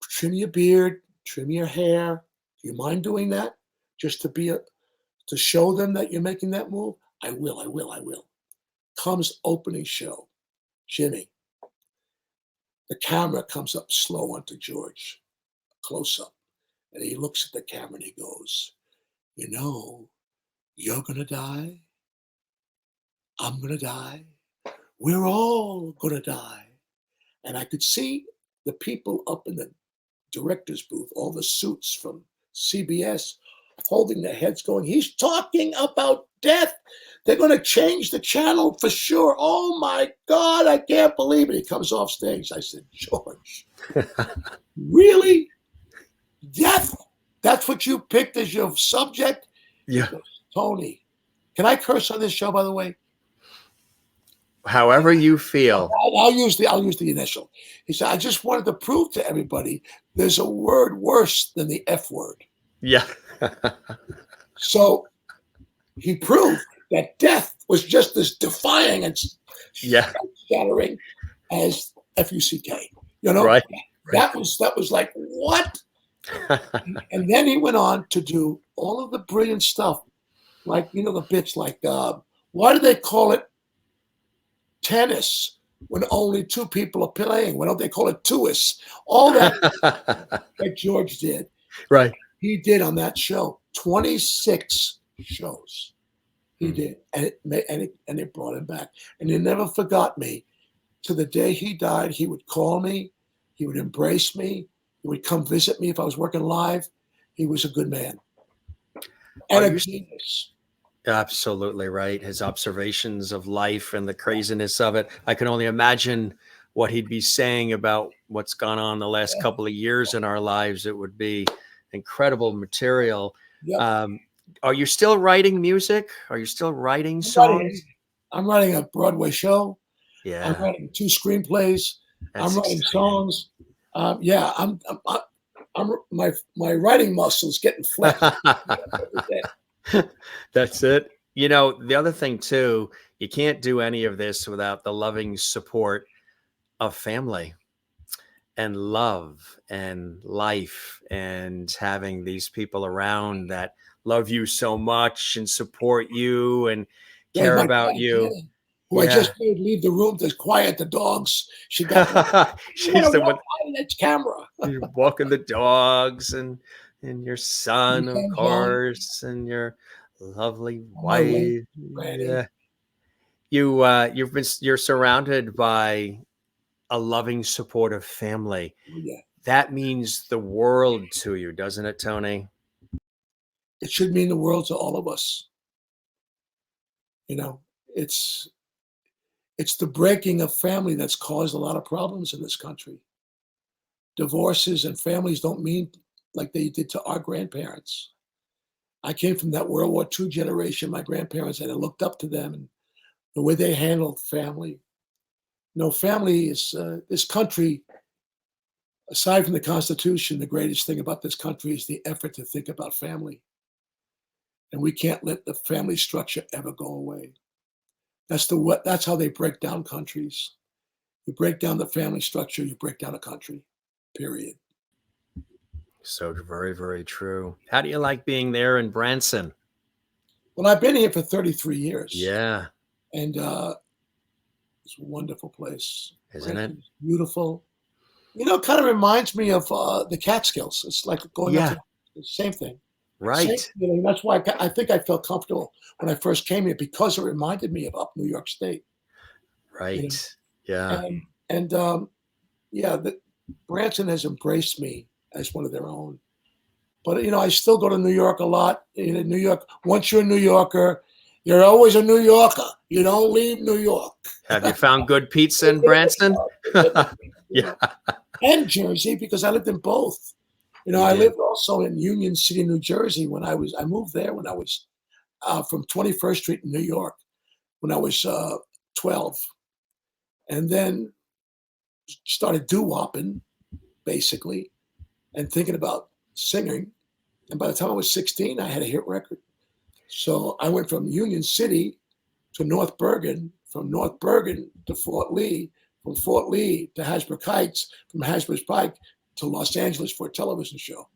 Trim your beard, trim your hair. Do you mind doing that? Just to show them that you're making that move? I will. Comes opening show. Jimmy. The camera comes up slow onto George. Close up. And he looks at the camera and he goes, you know, you're going to die. I'm going to die. We're all going to die. And I could see the people up in the director's booth, all the suits from CBS, holding their heads going, he's talking about death. They're going to change the channel for sure. Oh my God, I can't believe it. He comes off stage. I said, George, really? Death? That's what you picked as your subject? Yeah. Goes, Tony, can I curse on this show, by the way? However you feel. I'll use the initial. He said, I just wanted to prove to everybody there's a word worse than the F word. Yeah. So he proved that death was just as defying and shattering as F-U-C-K. You know, right. That was like, what? And then he went on to do all of the brilliant stuff. Like, you know, the bits like, why do they call it tennis when only 2 people are playing? Why don't they call it two-is? All that that George did. Right. He did on that show 26 shows. He did, and it brought him back. And he never forgot me. To the day he died, he would call me, he would embrace me, he would come visit me if I was working live. He was a good man and a genius. Absolutely right. His observations of life and the craziness of it. I can only imagine what he'd be saying about what's gone on the last couple of years in our lives. It would be incredible material. Yep. Are you still writing music? Are you still writing songs? I'm writing a Broadway show. Yeah. I'm writing 2 screenplays. That's I'm writing exciting. songs. I'm my writing muscles getting flexed. That's it. You know, the other thing too, you can't do any of this without the loving support of family and love and life and having these people around that love you so much and support you and care about you. Who I just made leave the room to quiet the dogs. She got she's the one. That's camera. You're walking the dogs and your son, of course, and your lovely wife. Yeah. You're surrounded by a loving, supportive family. Yeah. That means the world to you, doesn't it, Tony? It should mean the world to all of us. You know, it's the breaking of family that's caused a lot of problems in this country. Divorces and families don't mean like they did to our grandparents. I came from that World War II generation. My grandparents, and I looked up to them and the way they handled family. You know, family is this country aside from the Constitution, the greatest thing about this country is the effort to think about family. And we can't let the family structure ever go away. That's how they break down countries. You break down the family structure, you break down a country. Period. So very, very true. How do you like being there in Branson? Well, I've been here for 33 years, Yeah, and it's a wonderful place. isn't it? Branson's beautiful. It kind of reminds me of the Catskills. It's like going up Yeah, to the same thing. Same, right, and that's why I think I felt comfortable when I first came here because it reminded me of up New York State. You know, right. Yeah. and yeah, Branson has embraced me as one of their own. But I still go to New York a lot. New York. Once you're a New Yorker, you're always a New Yorker. You don't leave New York. Have you found good pizza in Branson? Yeah, And Jersey, because I lived in both. you I did. lived also in Union City, New Jersey. I moved there when I was from 21st Street in New York when I was 12, and then started doo-wopping basically and thinking about singing. And by the time I was 16, I had a hit record. So I went from Union City to North Bergen, from North Bergen to Fort Lee, from Fort Lee to Hasbrook Heights, from Hasbrook Pike to Los Angeles for a television show.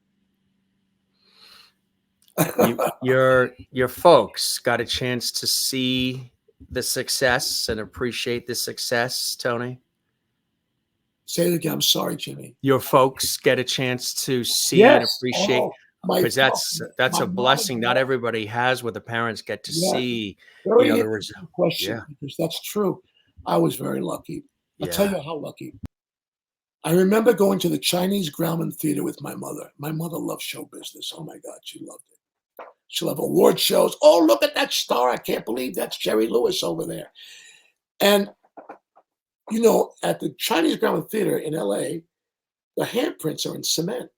Your folks got a chance to see the success and appreciate the success, Tony? Say it again. I'm sorry, Jimmy. Your folks get a chance to see and Yes. appreciate, Oh, my because that's my a mom blessing and not dad. everybody has, where the parents get to Yes. see, Very the result. interesting question Yeah, because that's true. I was very lucky. I'll tell yeah. you how lucky. I remember going to the Chinese Grauman Theater with my mother. My mother loved show business. Oh my God, she loved it. She'll have award shows. Oh, look at that star. I can't believe that's Jerry Lewis over there. And, at the Chinese Grauman Theater in LA, the handprints are in cement.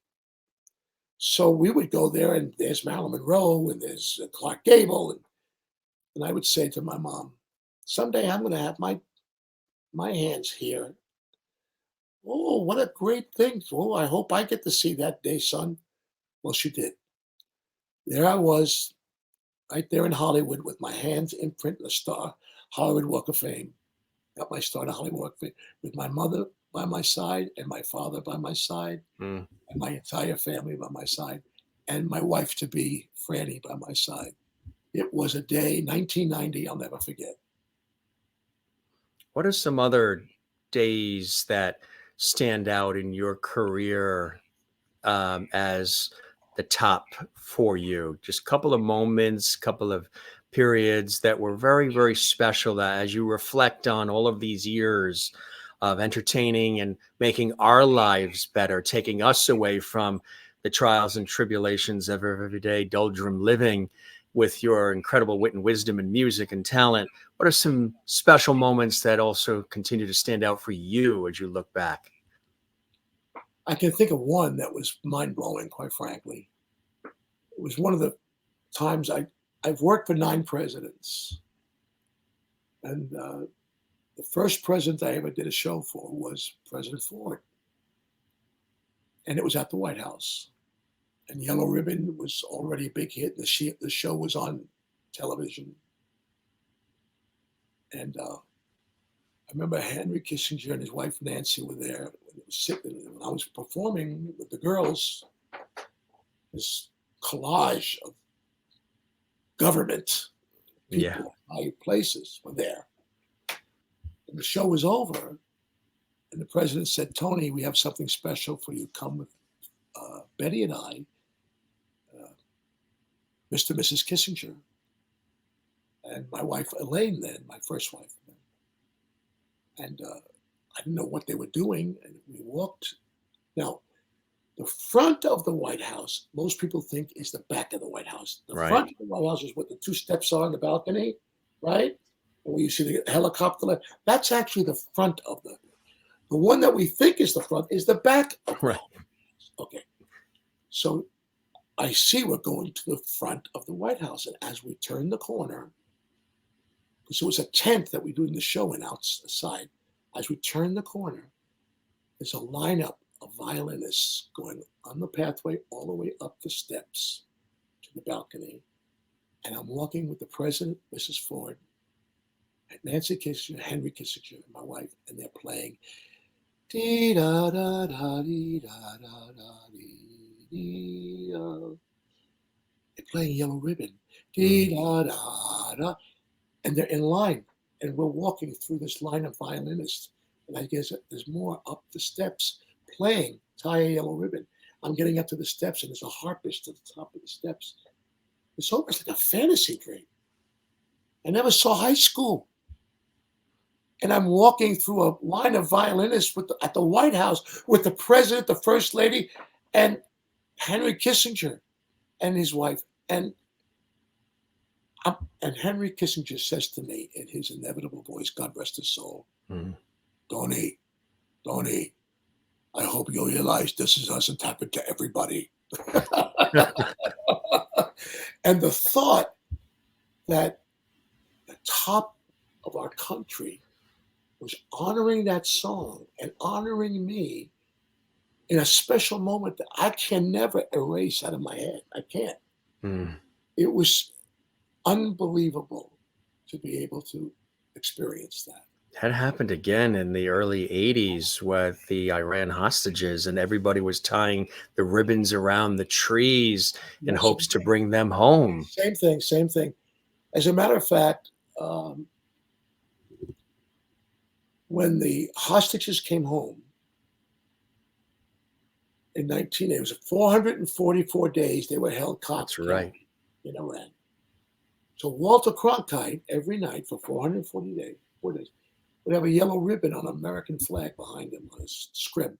So we would go there, and there's Marilyn Monroe, and there's Clark Gable. And I would say to my mom, someday I'm going to have my hands here. Oh, what a great thing. Oh, I hope I get to see that day, son. Well, she did. There I was, right there in Hollywood with my hands imprint the star, Hollywood Walk of Fame. Got my start at Hollywood Walk of Fame with my mother by my side and my father by my side Mm. and my entire family by my side and my wife to be, Franny, by my side. It was a day, 1990, I'll never forget. What are some other days that stand out in your career, as the top for you? Just a couple of moments, couple of periods that were very, very special, that as you reflect on all of these years of entertaining and making our lives better, taking us away from the trials and tribulations of everyday doldrum living, with your incredible wit and wisdom and music and talent. What are some special moments that also continue to stand out for you as you look back? I can think of one that was mind blowing, quite frankly. It was one of the times I've worked for 9 presidents. And the first president I ever did a show for was President Ford. And it was at the White House. And Yellow Ribbon was already a big hit. The show was on television. And I remember Henry Kissinger and his wife Nancy were there when I was performing with the girls. This collage of government Yeah. people, high places were there. And the show was over, and the president said, "Tony, we have something special for you. Come with Betty and I, Mr. and Mrs. Kissinger, and my wife Elaine, then my first wife." And I didn't know what they were doing, and we walked. Now, the front of the White House, most people think is the back of the White House. The Right. front of the White House is what the 2 steps are on the balcony, right? And where you see the helicopter. That's actually the front of the one that we think is the front is the back of the Right. House. Okay. So I see we're going to the front of the White House. And as we turn the corner, because it was a tent that we were doing the show in outside, as we turn the corner, there's a lineup a violinist going on the pathway all the way up the steps to the balcony. And I'm walking with the president, Mrs. Ford, and Nancy Kissinger, Henry Kissinger, my wife, and they're playing dee da da da dee da da da dee dee da. They're playing Yellow Ribbon, dee da da da, and they're in line, and we're walking through this line of violinists, and I guess there's more up the steps playing Tie a Yellow Ribbon. I'm getting up to the steps, and there's a harpist at the top of the steps. It's almost like a fantasy dream. I never saw high school. And I'm walking through a line of violinists at the White House with the president, the first lady, and Henry Kissinger and his wife. And Henry Kissinger says to me in his inevitable voice, God rest his soul, Tony, I hope you realize this doesn't happen to everybody. And the thought that the top of our country was honoring that song and honoring me in a special moment that I can never erase out of my head. I can't. It was unbelievable to be able to experience that. That happened again in the early 80s with the Iran hostages, and everybody was tying the ribbons around the trees in hopes to bring them home. Same thing. As a matter of fact, when the hostages came home in 1980, it was 444 days they were held captive in Iran. So Walter Cronkite, every night for 4 days, would have a yellow ribbon on an American flag behind him on his script.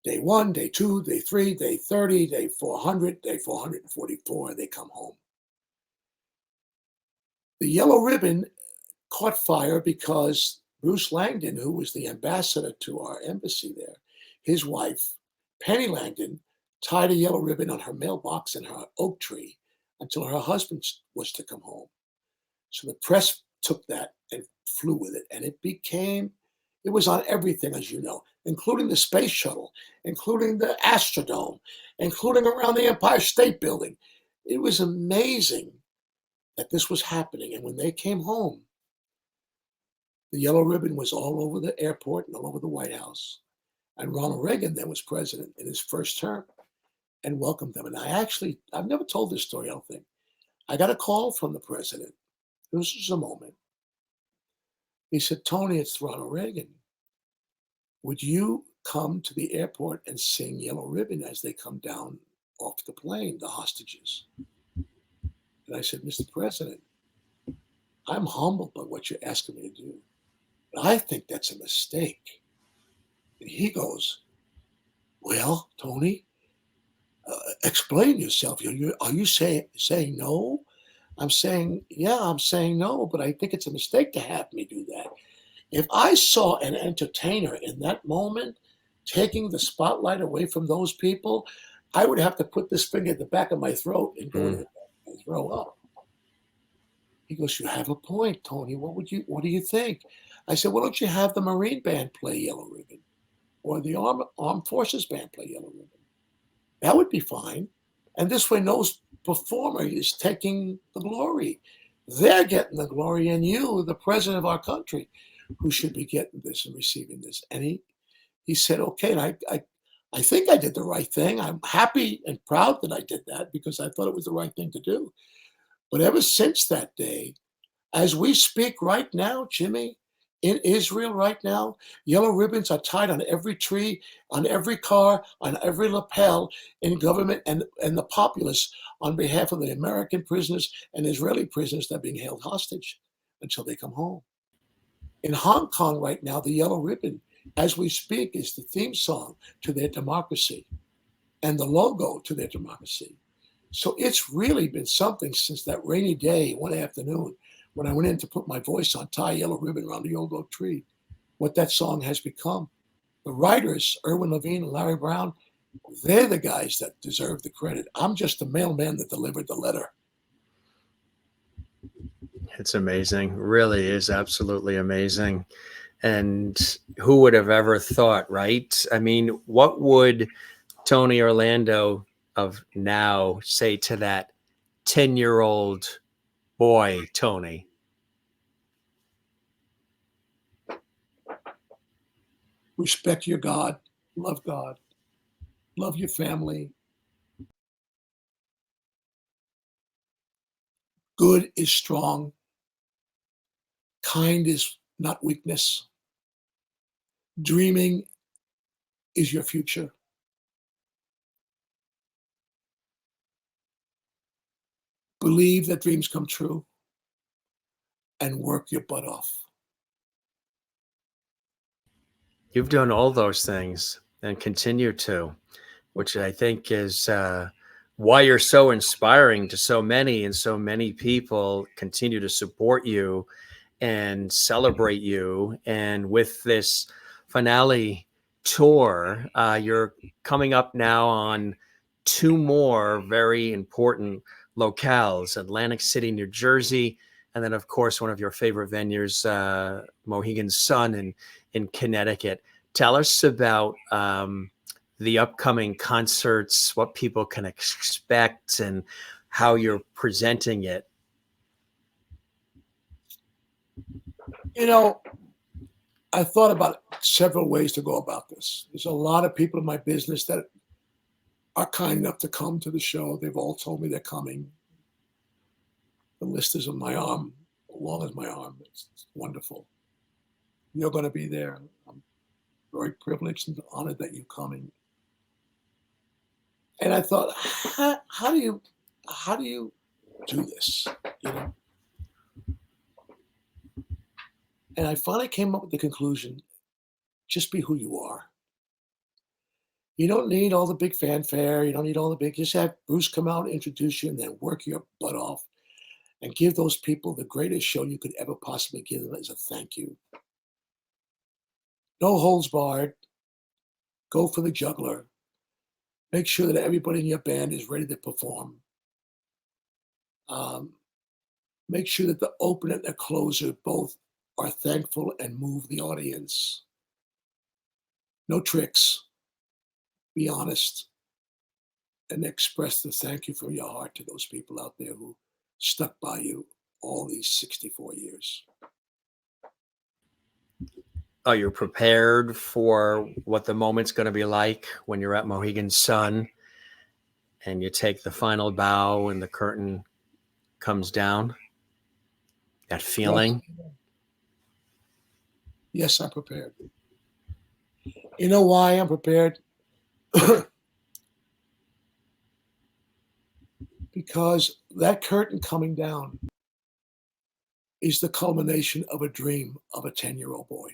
Day 1, day 2, day 3, day 30, day 400, day 444, they come home. The yellow ribbon caught fire because Bruce Langdon, who was the ambassador to our embassy there, his wife, Penny Langdon, tied a yellow ribbon on her mailbox in her oak tree until her husband was to come home. So the press took that and flew with it, and it was on everything, as you know, including the space shuttle, including the Astrodome, including around the Empire State Building. It was amazing that this was happening. And when they came home, the yellow ribbon was all over the airport and all over the White House. And Ronald Reagan then was president in his first term and welcomed them. And I've never told this story, I don't think. I got a call from the president. This was a moment. He said, Tony, it's Ronald Reagan. Would you come to the airport and sing Yellow Ribbon as they come down off the plane, the hostages? And I said, Mr. President, I'm humbled by what you're asking me to do. But I think that's a mistake. And he goes, well, Tony, explain yourself. Are you saying no? I'm saying no, but I think it's a mistake to have me do that. If I saw an entertainer in that moment taking the spotlight away from those people, I would have to put this finger at the back of my throat and go to the back and throw up. He goes, you have a point, Tony. What do you think? I said, why don't you have the Marine Band play Yellow Ribbon or the Armed Forces Band play Yellow Ribbon? That would be fine. And this way, no performer is taking the glory. They're getting the glory, and you, the president of our country, who should be getting this and receiving this. And he said, okay, and I think I did the right thing. I'm happy and proud that I did that because I thought it was the right thing to do. But ever since that day, as we speak right now, Jimmy, in Israel right now, yellow ribbons are tied on every tree, on every car, on every lapel in government and the populace on behalf of the American prisoners and Israeli prisoners that are being held hostage until they come home. In Hong Kong right now, the yellow ribbon, as we speak, is the theme song to their democracy and the logo to their democracy. So it's really been something since that rainy day one afternoon when I went in to put my voice on Tie a Yellow Ribbon Around the Old Oak Tree, what that song has become. The writers, Irwin Levine and Larry Brown, they're the guys that deserve the credit. I'm just the mailman that delivered the letter. It's amazing. Really is absolutely amazing. And who would have ever thought, right? I mean, what would Tony Orlando of now say to that 10-year-old boy, Tony? Respect your God, love your family. Good is strong, kind is not weakness. Dreaming is your future. Believe that dreams come true and work your butt off. You've done all those things and continue to, which I think is why you're so inspiring to so many, and so many people continue to support you and celebrate you. And with this finale tour, you're coming up now on two more very important locales: Atlantic City, New Jersey, and then, of course, one of your favorite venues, Mohegan Sun in Connecticut. Tell us about the upcoming concerts, what people can expect, and how you're presenting it. You know, I thought about several ways to go about this. There's a lot of people in my business that are kind enough to come to the show. They've all told me they're coming. The list is on my arm, as long as my arm. It's wonderful. You're going to be there. I'm very privileged and honored that you're coming. And I thought, how do you do this? You know. And I finally came up with the conclusion: just be who you are. You don't need all the big fanfare. You don't need all the big. Just have Bruce come out, introduce you, and then work your butt off and give those people the greatest show you could ever possibly give them as a thank you. No holds barred. Go for the juggler. Make sure that everybody in your band is ready to perform. Um, Make sure that the opener and the closer both are thankful and move the audience. No tricks. Be honest and express the thank you from your heart to those people out there who stuck by you all these 64 years. Are you prepared for what the moment's going to be like when you're at Mohegan Sun and you take the final bow and the curtain comes down? That feeling? Yes, I'm prepared. You know why I'm prepared? Because that curtain coming down is the culmination of a dream of a 10-year-old boy.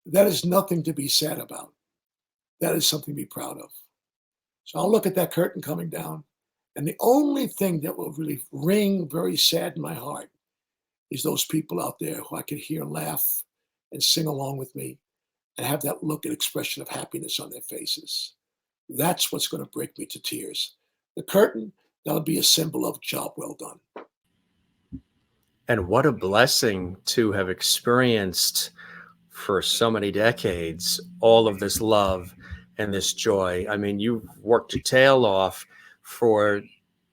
That is nothing to be sad about. That is something to be proud of. So I'll look at that curtain coming down, and the only thing that will really ring very sad in my heart is those people out there who I could hear laugh and sing along with me and have that look and expression of happiness on their faces. That's what's going to break me to tears. The curtain, that'll be a symbol of job well done. And what a blessing to have experienced for so many decades all of this love and this joy. I mean, you've worked your tail off for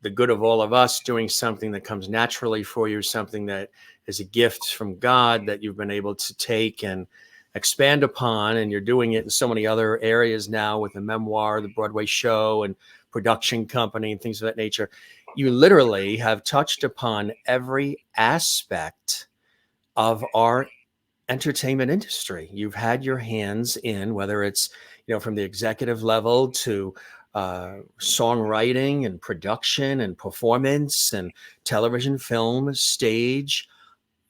the good of all of us, doing something that comes naturally for you, something that is a gift from God that you've been able to take and expand upon. And you're doing it in so many other areas now with the memoir, the Broadway show, and production company and things of that nature. You literally have touched upon every aspect of our entertainment industry. You've had your hands in, whether it's, from the executive level to songwriting and production and performance and television, film, stage,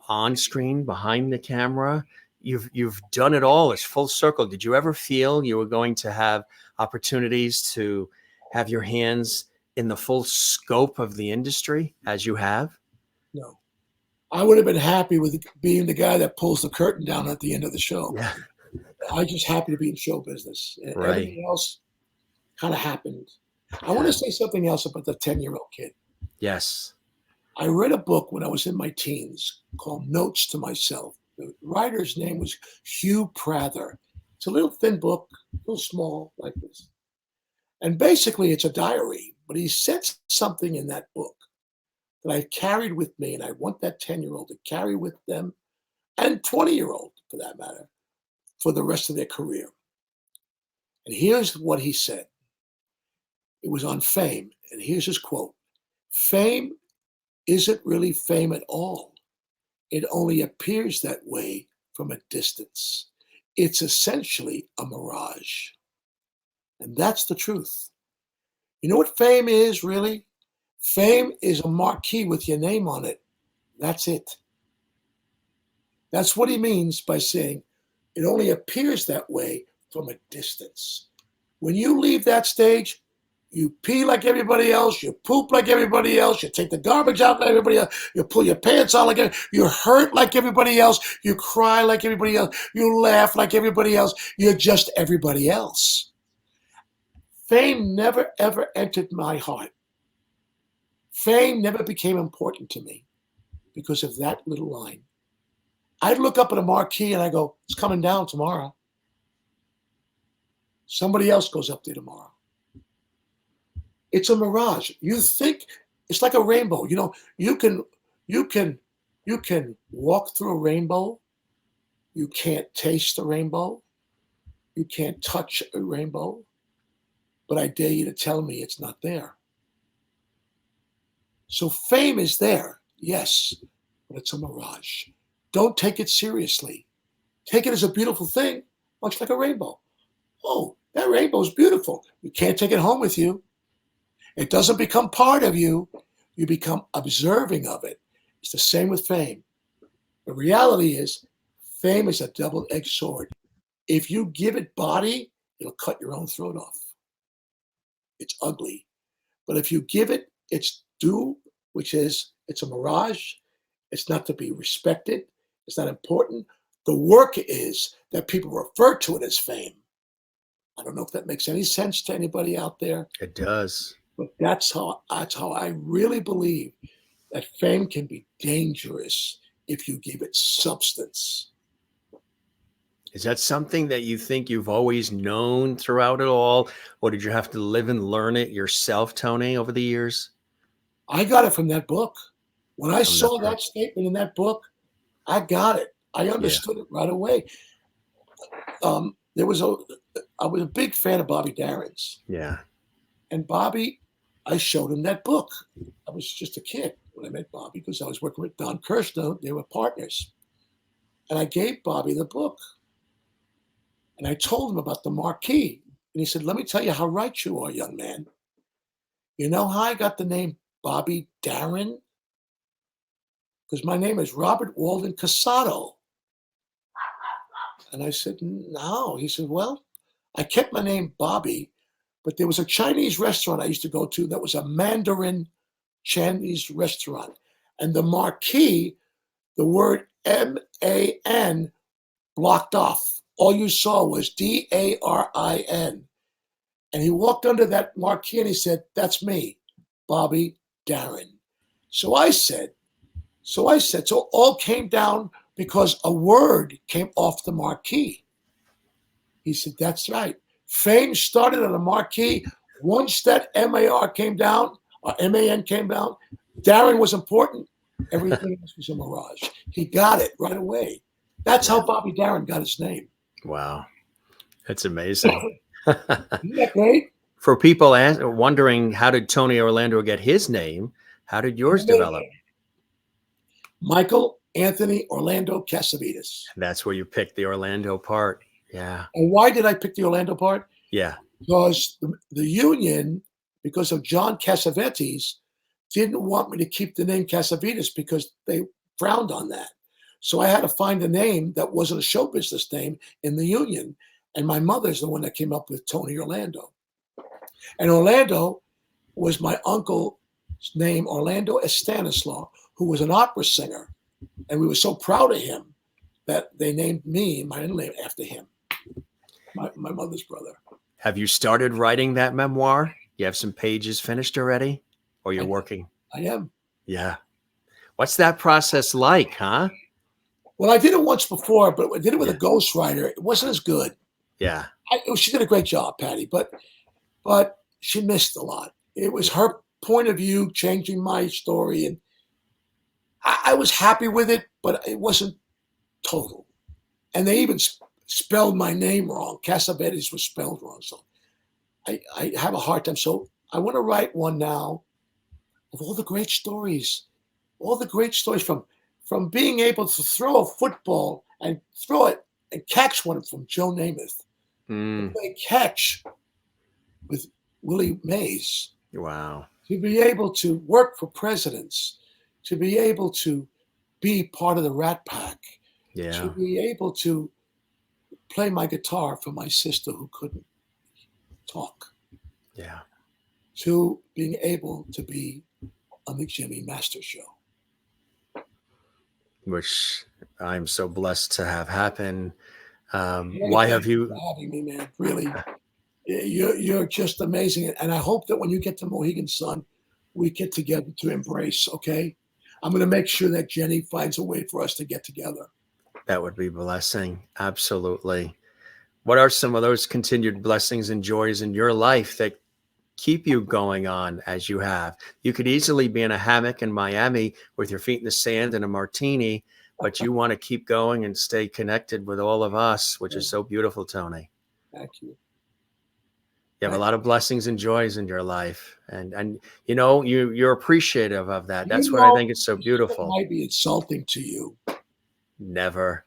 on screen, behind the camera. You've done it all. It's full circle. Did you ever feel you were going to have opportunities to have your hands in the full scope of the industry as you have? No. I would have been happy with being the guy that pulls the curtain down at the end of the show. Yeah. I'm just happy to be in show business. Right. Everything else kind of happened. I want to say something else about the 10-year-old kid. Yes. I read a book when I was in my teens called Notes to Myself. The writer's name was Hugh Prather. It's a little thin book, a little small like this. And basically, it's a diary, but he said something in that book that I carried with me, and I want that 10-year-old to carry with them, and 20-year-old for that matter, for the rest of their career. And here's what he said. It was on fame, and here's his quote. Fame isn't really fame at all. It only appears that way from a distance. It's essentially a mirage. And that's the truth. You know what fame is, really? Fame is a marquee with your name on it. That's it. That's what he means by saying it only appears that way from a distance. When you leave that stage, you pee like everybody else, you poop like everybody else, you take the garbage out like everybody else, you pull your pants out like you hurt like everybody else, you cry like everybody else, you laugh like everybody else, you're just everybody else. Fame never ever entered my heart. Fame never became important to me because of that little line. I'd look up at a marquee and I go, it's coming down tomorrow. Somebody else goes up there tomorrow. It's a mirage. You think it's like a rainbow. You know, you can walk through a rainbow. You can't taste a rainbow. You can't touch a rainbow. But I dare you to tell me it's not there. So fame is there, yes, but it's a mirage. Don't take it seriously. Take it as a beautiful thing, much like a rainbow. Oh, that rainbow is beautiful. You can't take it home with you. It doesn't become part of you. You become observing of it. It's the same with fame. The reality is, fame is a double-edged sword. If you give it body, it'll cut your own throat off. It's ugly. But if you give it its due, which is it's a mirage, it's not to be respected, it's not important. The work is that people refer to it as fame. I don't know if that makes any sense to anybody out there. It does. But that's how I really believe that fame can be dangerous if you give it substance. Is that something that you think you've always known throughout it all? Or did you have to live and learn it yourself, Tony, over the years? I got it from that book. When I From that saw book? that statement in that book, I got it. I understood it right away. I was a big fan of Bobby Darin's. Yeah. And Bobby, I showed him that book. I was just a kid when I met Bobby because I was working with Don Kirshner. They were partners. And I gave Bobby the book. And I told him about the marquee. And he said, let me tell you how right you are, young man. You know how I got the name Bobby Darin? Because my name is Robert Walden Casado. And I said, no. He said, well, I kept my name Bobby, but there was a Chinese restaurant I used to go to that was a Mandarin Chinese restaurant. And the marquee, the word M-A-N blocked off. All you saw was D-A-R-I-N. And he walked under that marquee and he said, that's me, Bobby Darin. So I said, so all came down because a word came off the marquee. He said, that's right. Fame started on a marquee. Once that M-A-R came down, or M-A-N came down, Darin was important. Everything else was a mirage. He got it right away. That's how Bobby Darin got his name. Wow. That's amazing. Isn't that great? For people wondering, how did Tony Orlando get his name? How did yours develop? Michael Anthony Orlando Casavetes. That's where you picked the Orlando part. Yeah. And why did I pick the Orlando part? Yeah. Because the union, because of John Cassavetes, didn't want me to keep the name Casavetes because they frowned on that. So I had to find a name that wasn't a show business name in the union. And my mother's the one that came up with Tony Orlando. And Orlando was my uncle's name, Orlando Estanislaw, who was an opera singer. And we were so proud of him that they named me, my name, after him, my mother's brother. Have you started writing that memoir? You have some pages finished already? Or you're working? I am. Yeah. What's that process like, huh? Well, I did it once before, but I did it with a Yeah. ghostwriter. It wasn't as good. Yeah. She did a great job, Patty, but she missed a lot. It was Yeah. her point of view changing my story, and I was happy with it, but it wasn't total. And they even spelled my name wrong. Cassavetes was spelled wrong, so I have a hard time. So I want to write one now of all the great stories from being able to throw a football and throw it and catch one from Joe Namath, to Mm, play catch with Willie Mays, wow. to be able to work for presidents, to be able to be part of the Rat Pack, to Yeah. be able to play my guitar for my sister who couldn't talk, Yeah. to being able to be on the Jimmy Master Show. Which I'm so blessed to have happen. Hey, Why thank have you you? for having me, man. Really, you're just amazing, and I hope that when you get to Mohegan Sun, we get together to embrace. Okay, I'm going to make sure that Jenny finds a way for us to get together. That would be a blessing. Absolutely. What are some of those continued blessings and joys in your life that keep you going on as you have? You could easily be in a hammock in Miami with your feet in the sand and a martini, but you want to keep going and stay connected with all of us, which is Yeah, so beautiful, Tony. thank you. You have a Thank lot of blessings and joys in your life, and you know you're appreciative of that. you. That's You what I know, think is so this beautiful. might be insulting to you, Never.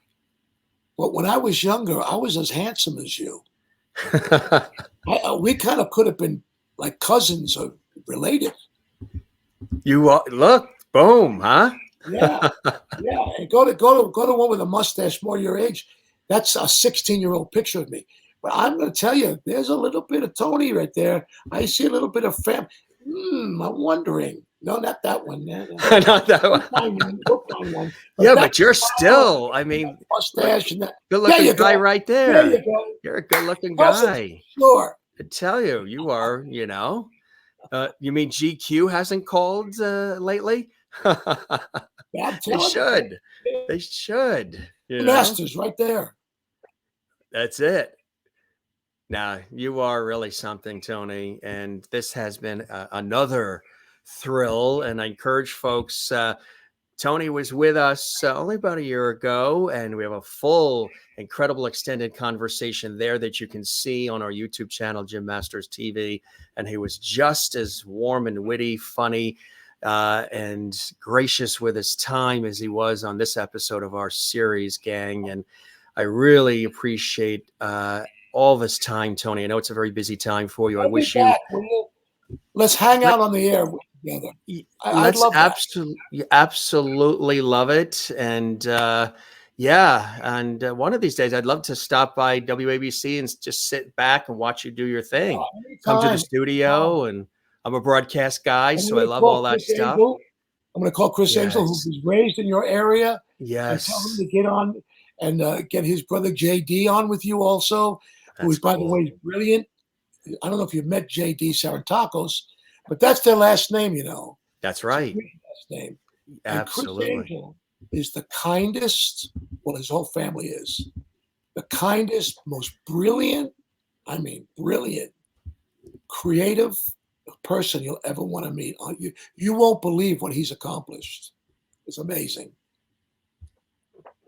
but when I was younger, I was as handsome as you. We kind of could have been like cousins or related. You are, look, boom, huh? Yeah, yeah. And go to one with a mustache more your age. That's a 16-year-old picture of me. But I'm going to tell you, there's a little bit of Tony right there. I see a little bit of fam. I'm wondering. No, not that one. No, no. Not that We'll one. find one. We'll find one. But Yeah, that but you're oh, still, I that mean, look, mustache and that. good There looking you guy go. right There you there. go. You're a good looking Cousins, guy. sure. I tell you, you are, you mean GQ hasn't called lately? Yeah, I'm They telling you, man. should. They should, Masters right there. That's it. Now, you are really something, Tony. And this has been another thrill. And I encourage folks. Tony was with us only about a year ago, and we have a full, incredible extended conversation there that you can see on our YouTube channel, Jim Masters TV. And he was just as warm and witty, funny, and gracious with his time as he was on this episode of our series, gang. And I really appreciate all this time, Tony. I know it's a very busy time for you. I I'll be wish you. back. Let's hang out on the air together. I'd Let's love that. absolutely love it. And yeah, and one of these days, I'd love to stop by WABC and just sit back and watch you do your thing. Come to the Anytime. studio, and I'm a broadcast guy, I'm so I going to love all call that Chris stuff. Angel. I'm going to call Chris Angel, who Yes, was raised in your area, and tell him yes, to get on and get his brother JD on with you also, who that's is, by the cool. way, brilliant. I don't know if you've met JD Sarantakos, but that's their last name, you know. That's It's a right. great last name. And Chris Absolutely. Angel is the kindest, well, his whole family is, the kindest, most brilliant, I mean, brilliant, creative person you'll ever want to meet. You won't believe what he's accomplished. It's amazing.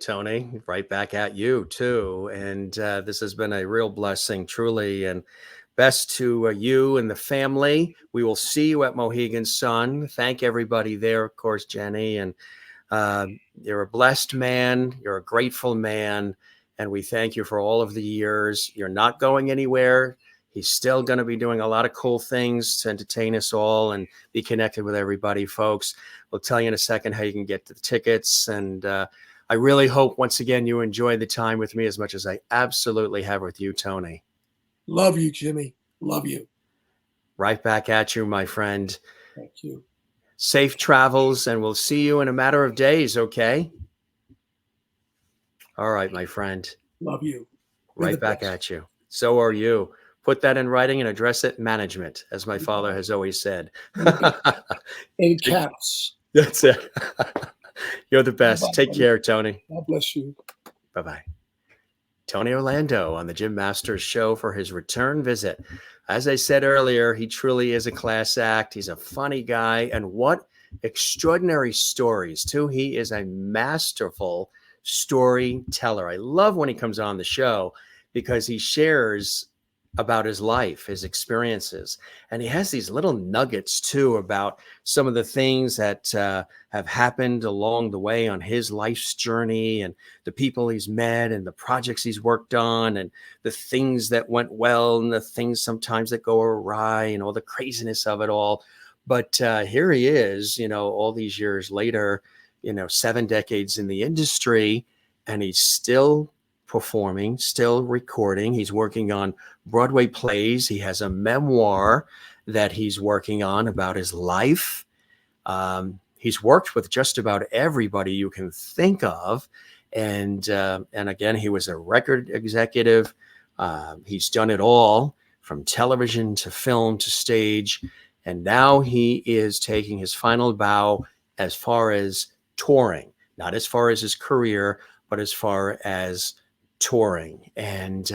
Tony, right back at you too. And this has been a real blessing, truly. And best to you and the family. We will see you at Mohegan Sun. Thank everybody there, of course, Jenny. And you're a blessed man. You're a grateful man. And we thank you for all of the years. You're not going anywhere. He's still going to be doing a lot of cool things to entertain us all and be connected with everybody, folks. We'll tell you in a second how you can get the tickets. And I really hope, once again, you enjoy the time with me as much as I absolutely have with you, Tony. Love you, Jimmy. Love you. Right back at you, my friend. Thank you. Safe travels, and we'll see you in a matter of days, okay? All right, my friend. Love you. Right back at you. So are you. Put that in writing and address it management, as my father has always said. In caps. That's it. You're the best. Bye-bye, Take buddy. care, Tony. God bless you. Bye-bye. Tony Orlando on the Jim Masters Show for his return visit. As I said earlier, he truly is a class act. He's a funny guy, and what extraordinary stories, too. He is a masterful storyteller. I love when he comes on the show because he shares about his life, his experiences, and he has these little nuggets, too, about some of the things that have happened along the way on his life's journey, and the people he's met and the projects he's worked on, and the things that went well and the things sometimes that go awry, and all the craziness of it all. But here he is, all these years later, 7 decades in the industry, and he's still performing, still recording. He's working on Broadway plays. He has a memoir that he's working on about his life. He's worked with just about everybody you can think of. And again, he was a record executive. He's done it all, from television to film to stage. And now he is taking his final bow as far as touring, not as far as his career, but as far as touring. And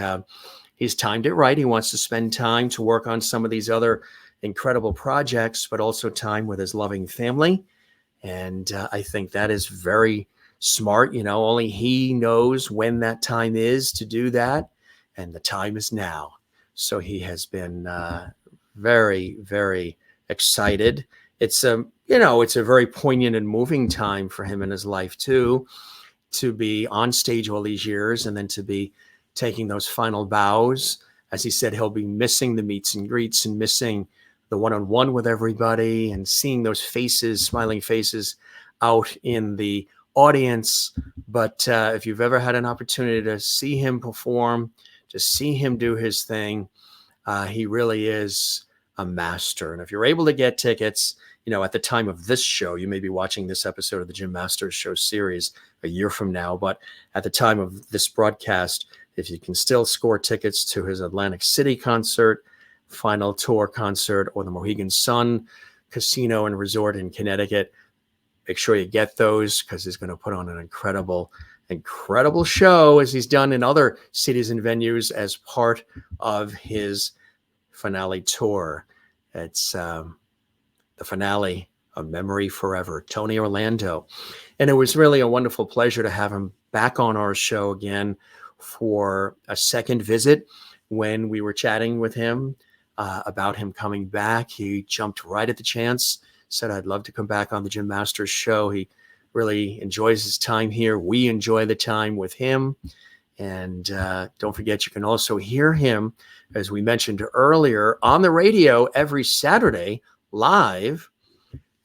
he's timed it right. He wants to spend time to work on some of these other incredible projects, but also time with his loving family. And I think that is very smart. Only he knows when that time is to do that. And the time is now. So he has been very, very excited. It's it's a very poignant and moving time for him in his life too, to be on stage all these years and then to be taking those final bows. As he said, he'll be missing the meets and greets and missing the one-on-one with everybody and seeing those faces, smiling faces out in the audience. But if you've ever had an opportunity to see him perform, to see him do his thing, he really is a master. And if you're able to get tickets, at the time of this show, you may be watching this episode of the Jim Masters Show series a year from now, but at the time of this broadcast, if you can still score tickets to his Atlantic City concert, final tour concert, or the Mohegan Sun Casino and Resort in Connecticut, make sure you get those, because he's going to put on an incredible show, as he's done in other cities and venues as part of his finale tour. It's the finale of Memory Forever, Tony Orlando. And it was really a wonderful pleasure to have him back on our show again for a second visit. When we were chatting with him about him coming back, he jumped right at the chance, said, I'd love to come back on the Jim Masters Show. He really enjoys his time here. We enjoy the time with him. And don't forget, you can also hear him, as we mentioned earlier, on the radio every Saturday, live,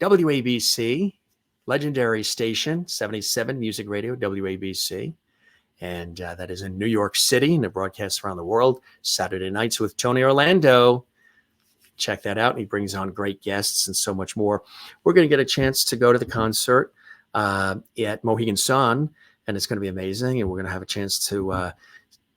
WABC, legendary station, 77 Music Radio, WABC. And that is in New York City, and it broadcasts around the world, Saturday nights with Tony Orlando. Check that out. And he brings on great guests and so much more. We're going to get a chance to go to the concert at Mohegan Sun, and it's going to be amazing. And we're going to have a chance to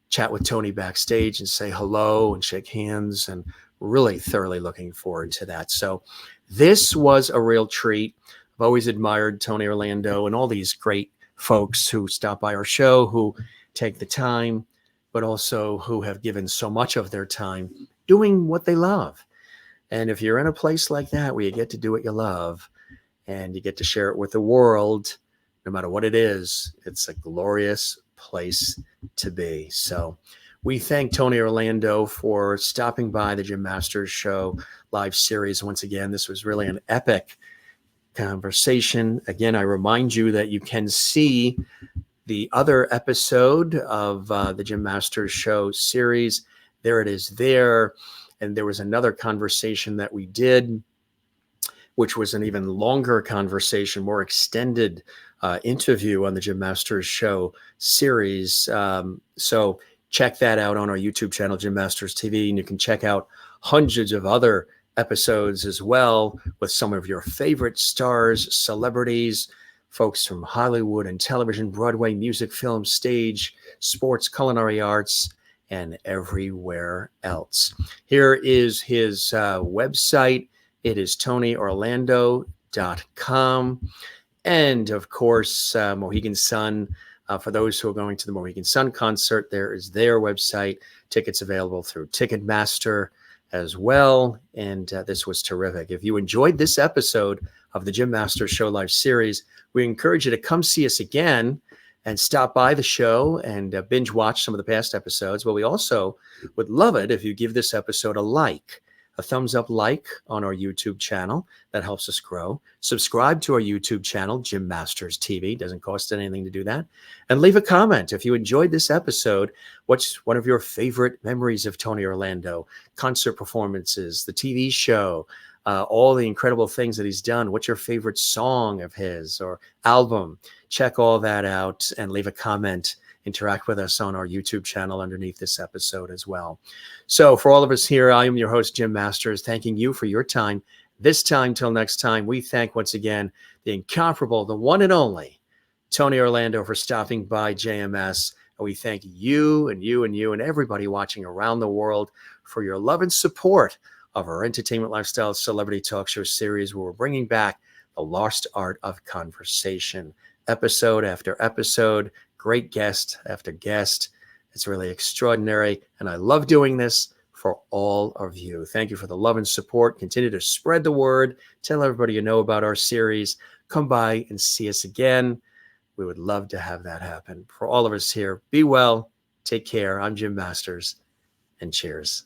chat with Tony backstage and say hello and shake hands, and really thoroughly looking forward to that. So this was a real treat. I've always admired Tony Orlando and all these great folks who stop by our show, who take the time, but also who have given so much of their time doing what they love. And if you're in a place like that where you get to do what you love and you get to share it with the world, no matter what it is, it's a glorious place to be. So we thank Tony Orlando for stopping by the Jim Masters Show live series. Once again, this was really an epic conversation. Again, I remind you that you can see the other episode of the Jim Masters Show series. There it is there. And there was another conversation that we did, which was an even longer conversation, more extended interview on the Jim Masters Show series. So check that out on our YouTube channel, Jim Masters TV. And you can check out hundreds of other episodes as well with some of your favorite stars, celebrities, folks from Hollywood and television, Broadway, music, film, stage, sports, culinary arts, and everywhere else. Here is his website. It is TonyOrlando.com. gmail.com. And of course, Mohegan Sun. For those who are going to the Mohegan Sun concert, there is their website. Tickets available through Ticketmaster as well. And this was terrific. If you enjoyed this episode of the Jim Masters Show Live series, we encourage you to come see us again and stop by the show and binge watch some of the past episodes. But we also would love it if you give this episode a thumbs up like on our YouTube channel. That helps us grow. Subscribe to our YouTube channel, Jim Masters TV. Doesn't cost anything to do that. And leave a comment. If you enjoyed this episode, what's one of your favorite memories of Tony Orlando? Concert performances, the TV show, all the incredible things that he's done. What's your favorite song of his or album? Check all that out and leave a comment. Interact with us on our YouTube channel underneath this episode as well. So for all of us here, I am your host, Jim Masters, thanking you for your time. This time till next time, we thank once again the incomparable, the one and only Tony Orlando for stopping by JMS. And we thank you and you and you and everybody watching around the world for your love and support of our entertainment lifestyle celebrity talk show series, where we're bringing back the lost art of conversation, episode after episode. Great guest after guest. It's really extraordinary. And I love doing this for all of you. Thank you for the love and support. Continue to spread the word. Tell everybody you know about our series. Come by and see us again. We would love to have that happen. For all of us here, be well. Take care. I'm Jim Masters, and cheers.